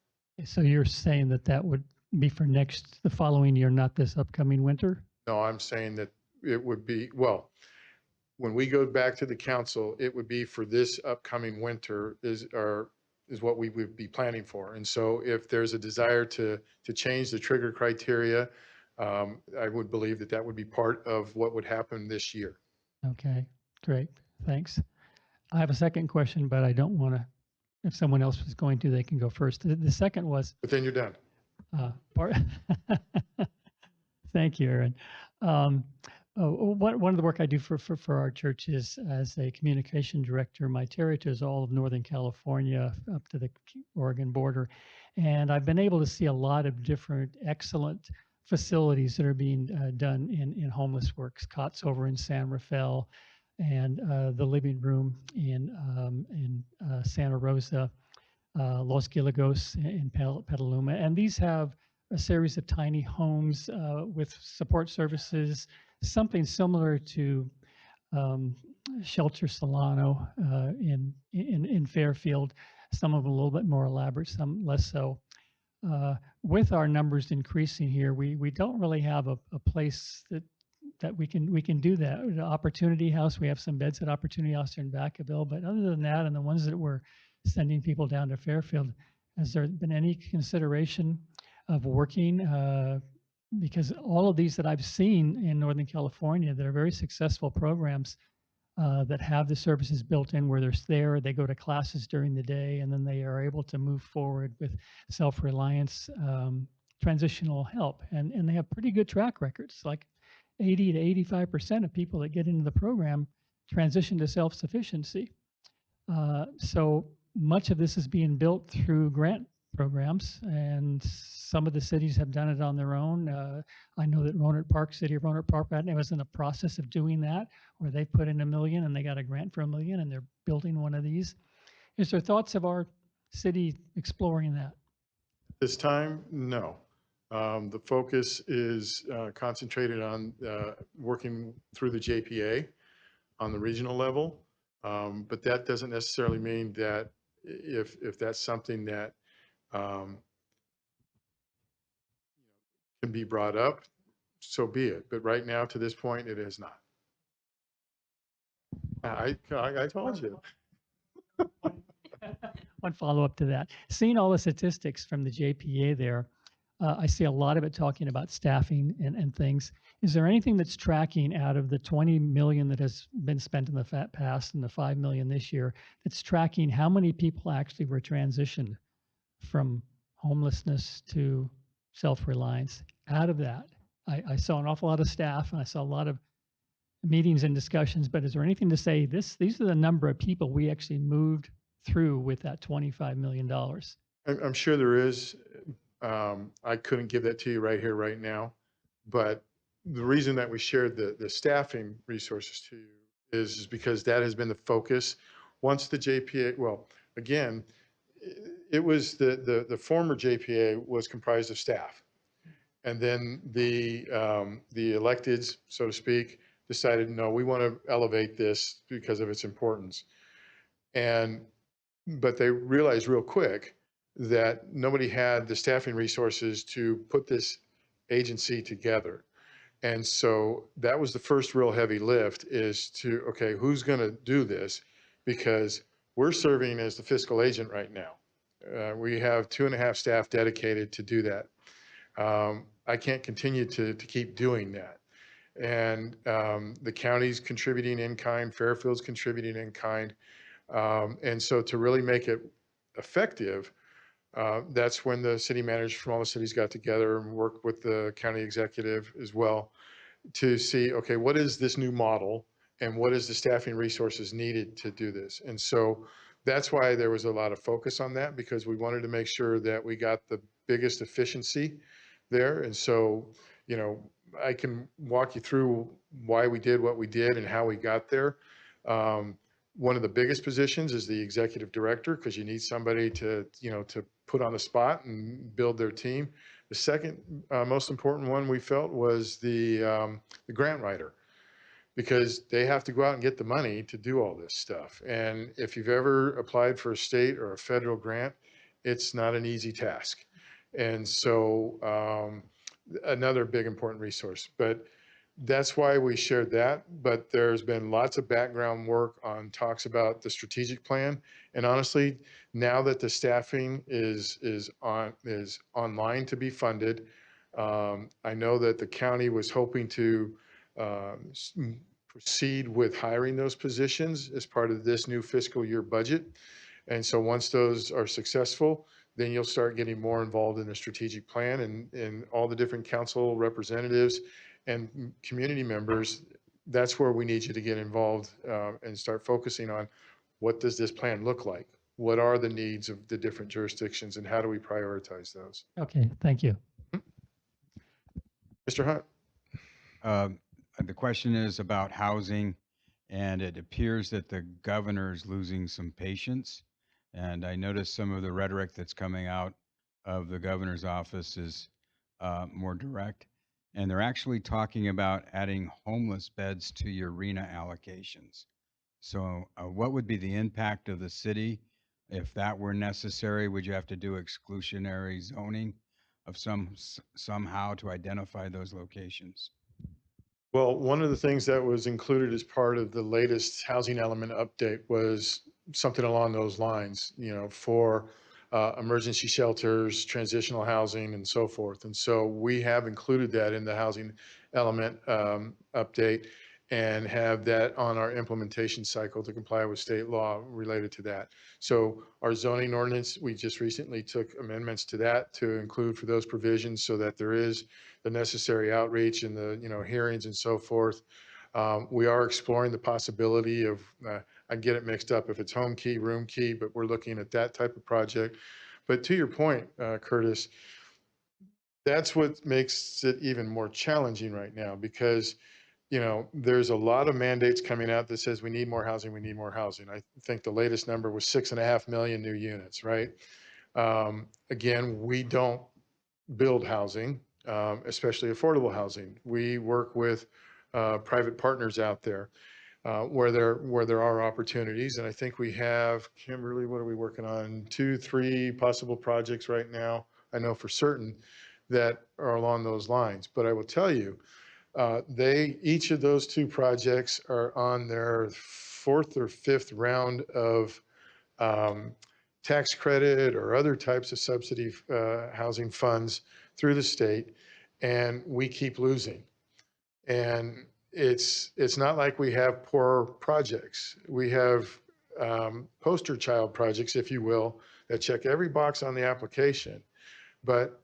So you're saying that would be for the following year, not this upcoming winter? No, I'm saying that it would be, well, when we go back to the council, it would be for this upcoming winter is what we would be planning for. And so if there's a desire to change the trigger criteria, I would believe that would be part of what would happen this year. Okay, great. Thanks. I have a second question, but I don't want to, if someone else was going to, they can go first. The second was. But then you're done. Thank you, Aaron. One of the work I do for our church is as a communication director. My territory is all of Northern California up to the Oregon border. And I've been able to see a lot of different excellent facilities that are being done in homeless works. Cots over in San Rafael and the living room in Santa Rosa, Los Guilagos in Petaluma. And these have a series of tiny homes with support services, something similar to Shelter Solano in Fairfield, some of them a little bit more elaborate, some less so. With our numbers increasing here, we don't really have a place that we can do that. The Opportunity House, we have some beds at Opportunity House in Vacaville, but other than that, and the ones that we're sending people down to Fairfield, has there been any consideration of working, because all of these that I've seen in Northern California that are very successful programs that have the services built in where they go to classes during the day, and then they are able to move forward with self-reliance, transitional help, and they have pretty good track records, like 80 to 85% of people that get into the program transition to self-sufficiency. So much of this is being built through grant programs, and some of the cities have done it on their own. I know that City of Roanoke Park right now is in the process of doing that, where they put in $1 million and they got a grant for $1 million and they're building one of these. Is there thoughts of our city exploring that? This time, no. The focus is concentrated on working through the JPA on the regional level. But that doesn't necessarily mean that if that's something that can be brought up, so be it. But right now, to this point, it is not. I told you. One follow-up to that. Seeing all the statistics from the JPA there, I see a lot of it talking about staffing and things. Is there anything that's tracking out of the 20 million that has been spent in the past and the 5 million this year that's tracking how many people actually were transitioned from homelessness to self-reliance? Out of that, I saw an awful lot of staff and I saw a lot of meetings and discussions, but is there anything to say these are the number of people we actually moved through with that $25 million? I'm sure there is. I couldn't give that to you right here, right now. But the reason that we shared the staffing resources to you is because that has been the focus. Once the JPA, well, again, it was the former JPA was comprised of staff. And then the electeds, so to speak, decided, no, we want to elevate this because of its importance. But they realized real quick that nobody had the staffing resources to put this agency together. And so that was the first real heavy lift, is to, okay, who's going to do this? Because we're serving as the fiscal agent right now. We have 2.5 staff dedicated to do that. I can't continue to keep doing that. And the county's contributing in kind, Fairfield's contributing in kind. And so to really make it effective, that's when the city managers from all the cities got together and worked with the county executive as well to see, okay, what is this new model and what is the staffing resources needed to do this? And so that's why there was a lot of focus on that, because we wanted to make sure that we got the biggest efficiency there. And so, you know, I can walk you through why we did what we did and how we got there. One of the biggest positions is the executive director, because you need somebody to, you know, to put on the spot and build their team. The second most important one we felt was the grant writer, because they have to go out and get the money to do all this stuff. And if you've ever applied for a state or a federal grant, it's not an easy task. And so another big important resource. But that's why we shared that. But there's been lots of background work on talks about the strategic plan. And honestly, now that the staffing is online to be funded, I know that the county was hoping to proceed with hiring those positions as part of this new fiscal year budget. And so once those are successful, then you'll start getting more involved in the strategic plan, and all the different council representatives and community members. That's where we need you to get involved and start focusing on, what does this plan look like? What are the needs of the different jurisdictions, and how do we prioritize those? Okay, thank you. Mr. Hunt. The question is about housing, and it appears that the governor's losing some patience. And I noticed some of the rhetoric that's coming out of the governor's office is more direct. And they're actually talking about adding homeless beds to your RENA allocations. So what would be the impact of the city if that were necessary? Would you have to do exclusionary zoning of somehow to identify those locations? Well, one of the things that was included as part of the latest housing element update was something along those lines, you know, for emergency shelters, transitional housing, and so forth. And so we have included that in the housing element update, and have that on our implementation cycle to comply with state law related to that. So our zoning ordinance, we just recently took amendments to that to include for those provisions, so that there is the necessary outreach and the, you know, hearings and so forth. We are exploring the possibility of, I get it mixed up if it's home key, room key, but we're looking at that type of project. But to your point, Curtis, that's what makes it even more challenging right now, because, you know, there's a lot of mandates coming out that says we need more housing, we need more housing. I think the latest number was 6.5 million new units, right? Again, we don't build housing, especially affordable housing. We work with private partners out there where there are opportunities. And I think we have, Kimberly, what are we working on? 2, 3 possible projects right now, I know for certain, that are along those lines. But I will tell you, each of those 2 projects are on their 4th or 5th round of tax credit or other types of subsidy housing funds through the state, and we keep losing. And it's not like we have poor projects. We have poster child projects, if you will, that check every box on the application. But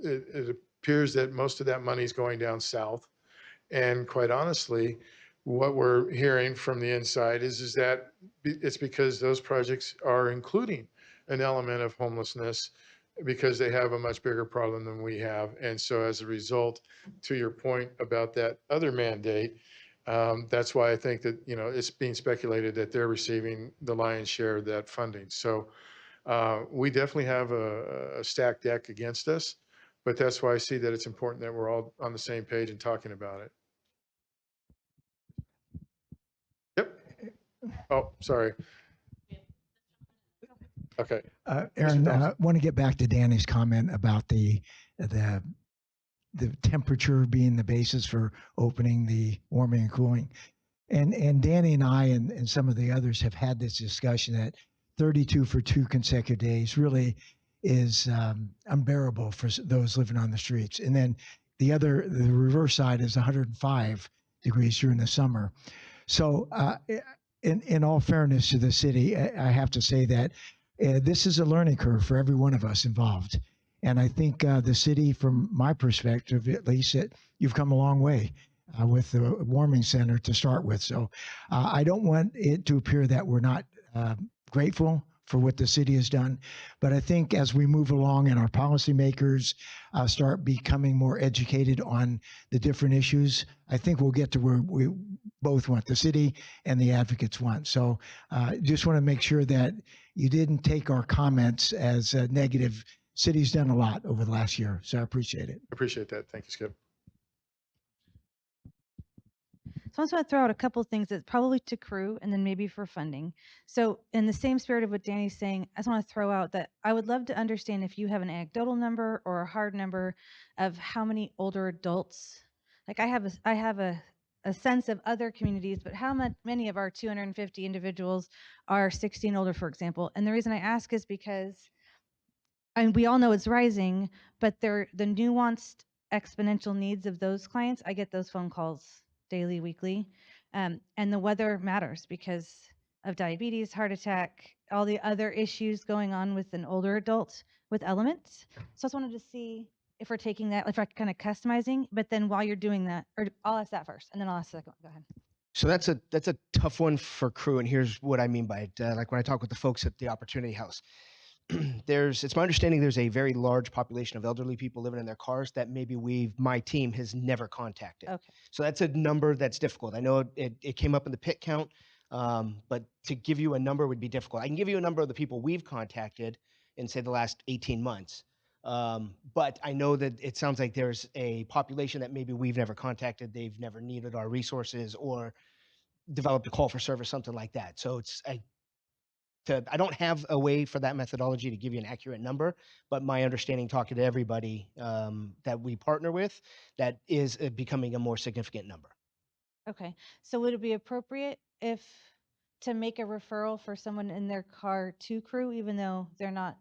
it appears that most of that money is going down south. And quite honestly, what we're hearing from the inside is that it's because those projects are including an element of homelessness because they have a much bigger problem than we have. And so as a result, to your point about that other mandate, that's why I think that, you know, it's being speculated that they're receiving the lion's share of that funding. So we definitely have a stacked deck against us, but that's why I see that it's important that we're all on the same page and talking about it. Yep. Oh, sorry. Okay. Aaron, Thompson. I want to get back to Danny's comment about the temperature being the basis for opening the warming and cooling. And Danny and I and some of the others have had this discussion that 32 for 2 consecutive days really is unbearable for those living on the streets. And then the reverse side is 105 degrees during the summer. So in all fairness to the city, I have to say that this is a learning curve for every one of us involved. And I think the city, from my perspective, at least, you've come a long way with the warming center to start with. So I don't want it to appear that we're not grateful for what the city has done. But I think as we move along and our policymakers start becoming more educated on the different issues, I think we'll get to where we both want, the city and the advocates want. So just want to make sure that you didn't take our comments as negative. City's done a lot over the last year, so I appreciate it. Appreciate that. Thank you, Skip. So I just want to throw out a couple of things that's probably to crew and then maybe for funding. So in the same spirit of what Danny's saying, I just want to throw out that I would love to understand if you have an anecdotal number or a hard number of how many older adults, like I have a sense of other communities, but how many of our 250 individuals are 60 and older, for example. And the reason I ask is because we all know it's rising, but the nuanced exponential needs of those clients, I get those phone calls daily, weekly. And the weather matters because of diabetes, heart attack, all the other issues going on with an older adult with elements. So I just wanted to see if we're taking that, if we're kind of customizing, but then while you're doing that, or I'll ask that first and then I'll ask the second one. Go ahead. So that's a tough one for crew, and here's what I mean by it. Like when I talk with the folks at the Opportunity House, it's my understanding there's a very large population of elderly people living in their cars that maybe my team has never contacted. Okay. So that's a number that's difficult. I know it came up in the pit count, but to give you a number would be difficult. I can give you a number of the people we've contacted in, say, the last 18 months. But I know that it sounds like there's a population that maybe we've never contacted, they've never needed our resources or developed a call for service, something like that. So I don't have a way for that methodology to give you an accurate number, but my understanding, talking to everybody that we partner with, that is becoming a more significant number. Okay. So would it be appropriate to make a referral for someone in their car to crew, even though they're not,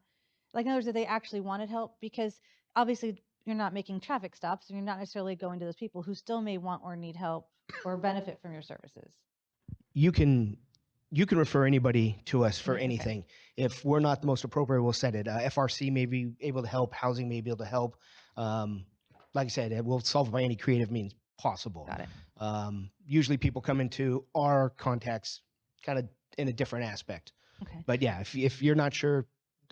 like in other words, that they actually wanted help? Because obviously you're not making traffic stops and you're not necessarily going to those people who still may want or need help or benefit from your services. You can refer anybody to us for Okay. anything. If we're not the most appropriate, we'll send it. FRC may be able to help. Housing may be able to help. Like I said, we'll solve it by any creative means possible. Got it. Usually people come into our contacts kind of in a different aspect. Okay. But yeah, if you're not sure,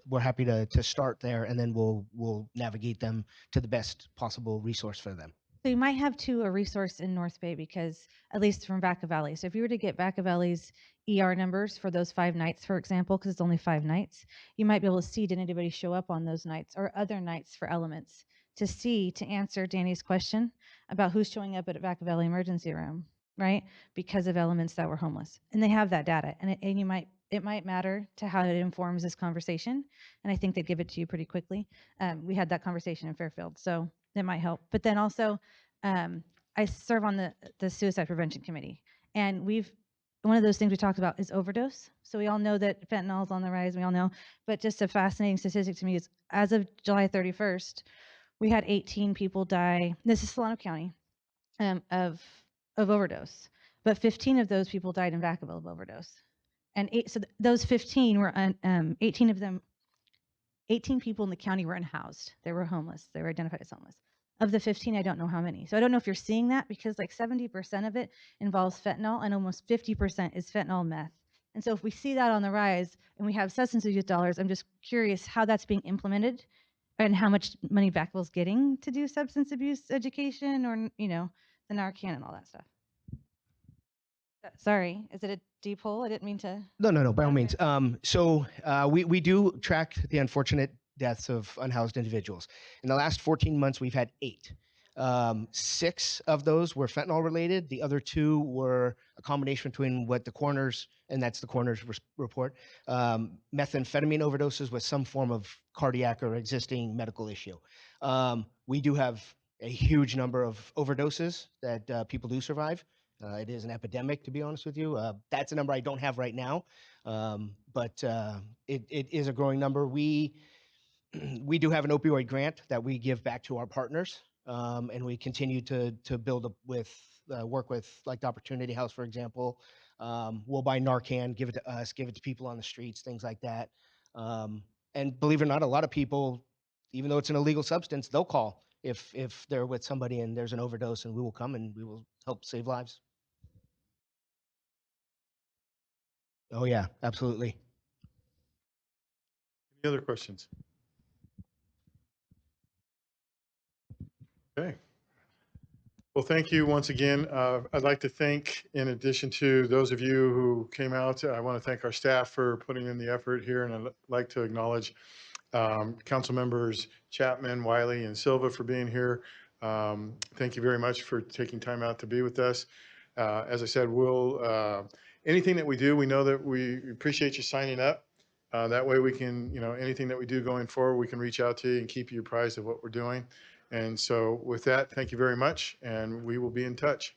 we're happy to start there, and then we'll navigate them to the best possible resource for them. So you might have a resource in North Bay, because at least from Vacaville. So if you were to get Vacaville's ER numbers for those 5 nights, for example, because it's only 5 nights, you might be able to see, did anybody show up on those nights or other nights for elements, to answer Danny's question about who's showing up at Vacaville emergency room, right? Because of elements that were homeless. And they have that data, and it might matter to how it informs this conversation. And I think they'd give it to you pretty quickly. We had that conversation in Fairfield, so that might help. But then also, I serve on the suicide prevention committee, and one of those things we talked about is overdose. So we all know that fentanyl is on the rise, we all know, but just a fascinating statistic to me is, as of July 31st, we had 18 people die. This is Solano County, of overdose, but 15 of those people died in Vacaville of overdose. And those 15 were 18 of them. 18 people in the county were unhoused. They were homeless. They were identified as homeless. Of the 15, I don't know how many. So I don't know if you're seeing that, because like 70% of it involves fentanyl and almost 50% is fentanyl meth. And so if we see that on the rise and we have substance abuse dollars, I'm just curious how that's being implemented and how much money Vacaville's getting to do substance abuse education, or, the Narcan and all that stuff. Sorry, is it a deep hole? I didn't mean to. No, by all Okay. means. We do track the unfortunate deaths of unhoused individuals. In the last 14 months, we've had 8. 6 of those were fentanyl related. The other 2 were a combination between what the coroners, and that's the coroner's report, methamphetamine overdoses with some form of cardiac or existing medical issue. We do have a huge number of overdoses that people do survive. It is an epidemic, to be honest with you. That's a number I don't have right now, but it is a growing number. We do have an opioid grant that we give back to our partners, and we continue to build work with, like the Opportunity House, for example. We'll buy Narcan, give it to us, give it to people on the streets, things like that. And believe it or not, a lot of people, even though it's an illegal substance, they'll call if they're with somebody and there's an overdose, and we will come and we will help save lives. Oh yeah, absolutely. Any other questions? Okay. Well, thank you once again. I'd like to thank, in addition to those of you who came out, I want to thank our staff for putting in the effort here, and I'd like to acknowledge Council members Chapman, Wiley, and Silva for being here. Thank you very much for taking time out to be with us. As I said, anything that we do, we know that we appreciate you signing up. That way we can, anything that we do going forward, we can reach out to you and keep you apprised of what we're doing. And so with that, thank you very much, and we will be in touch.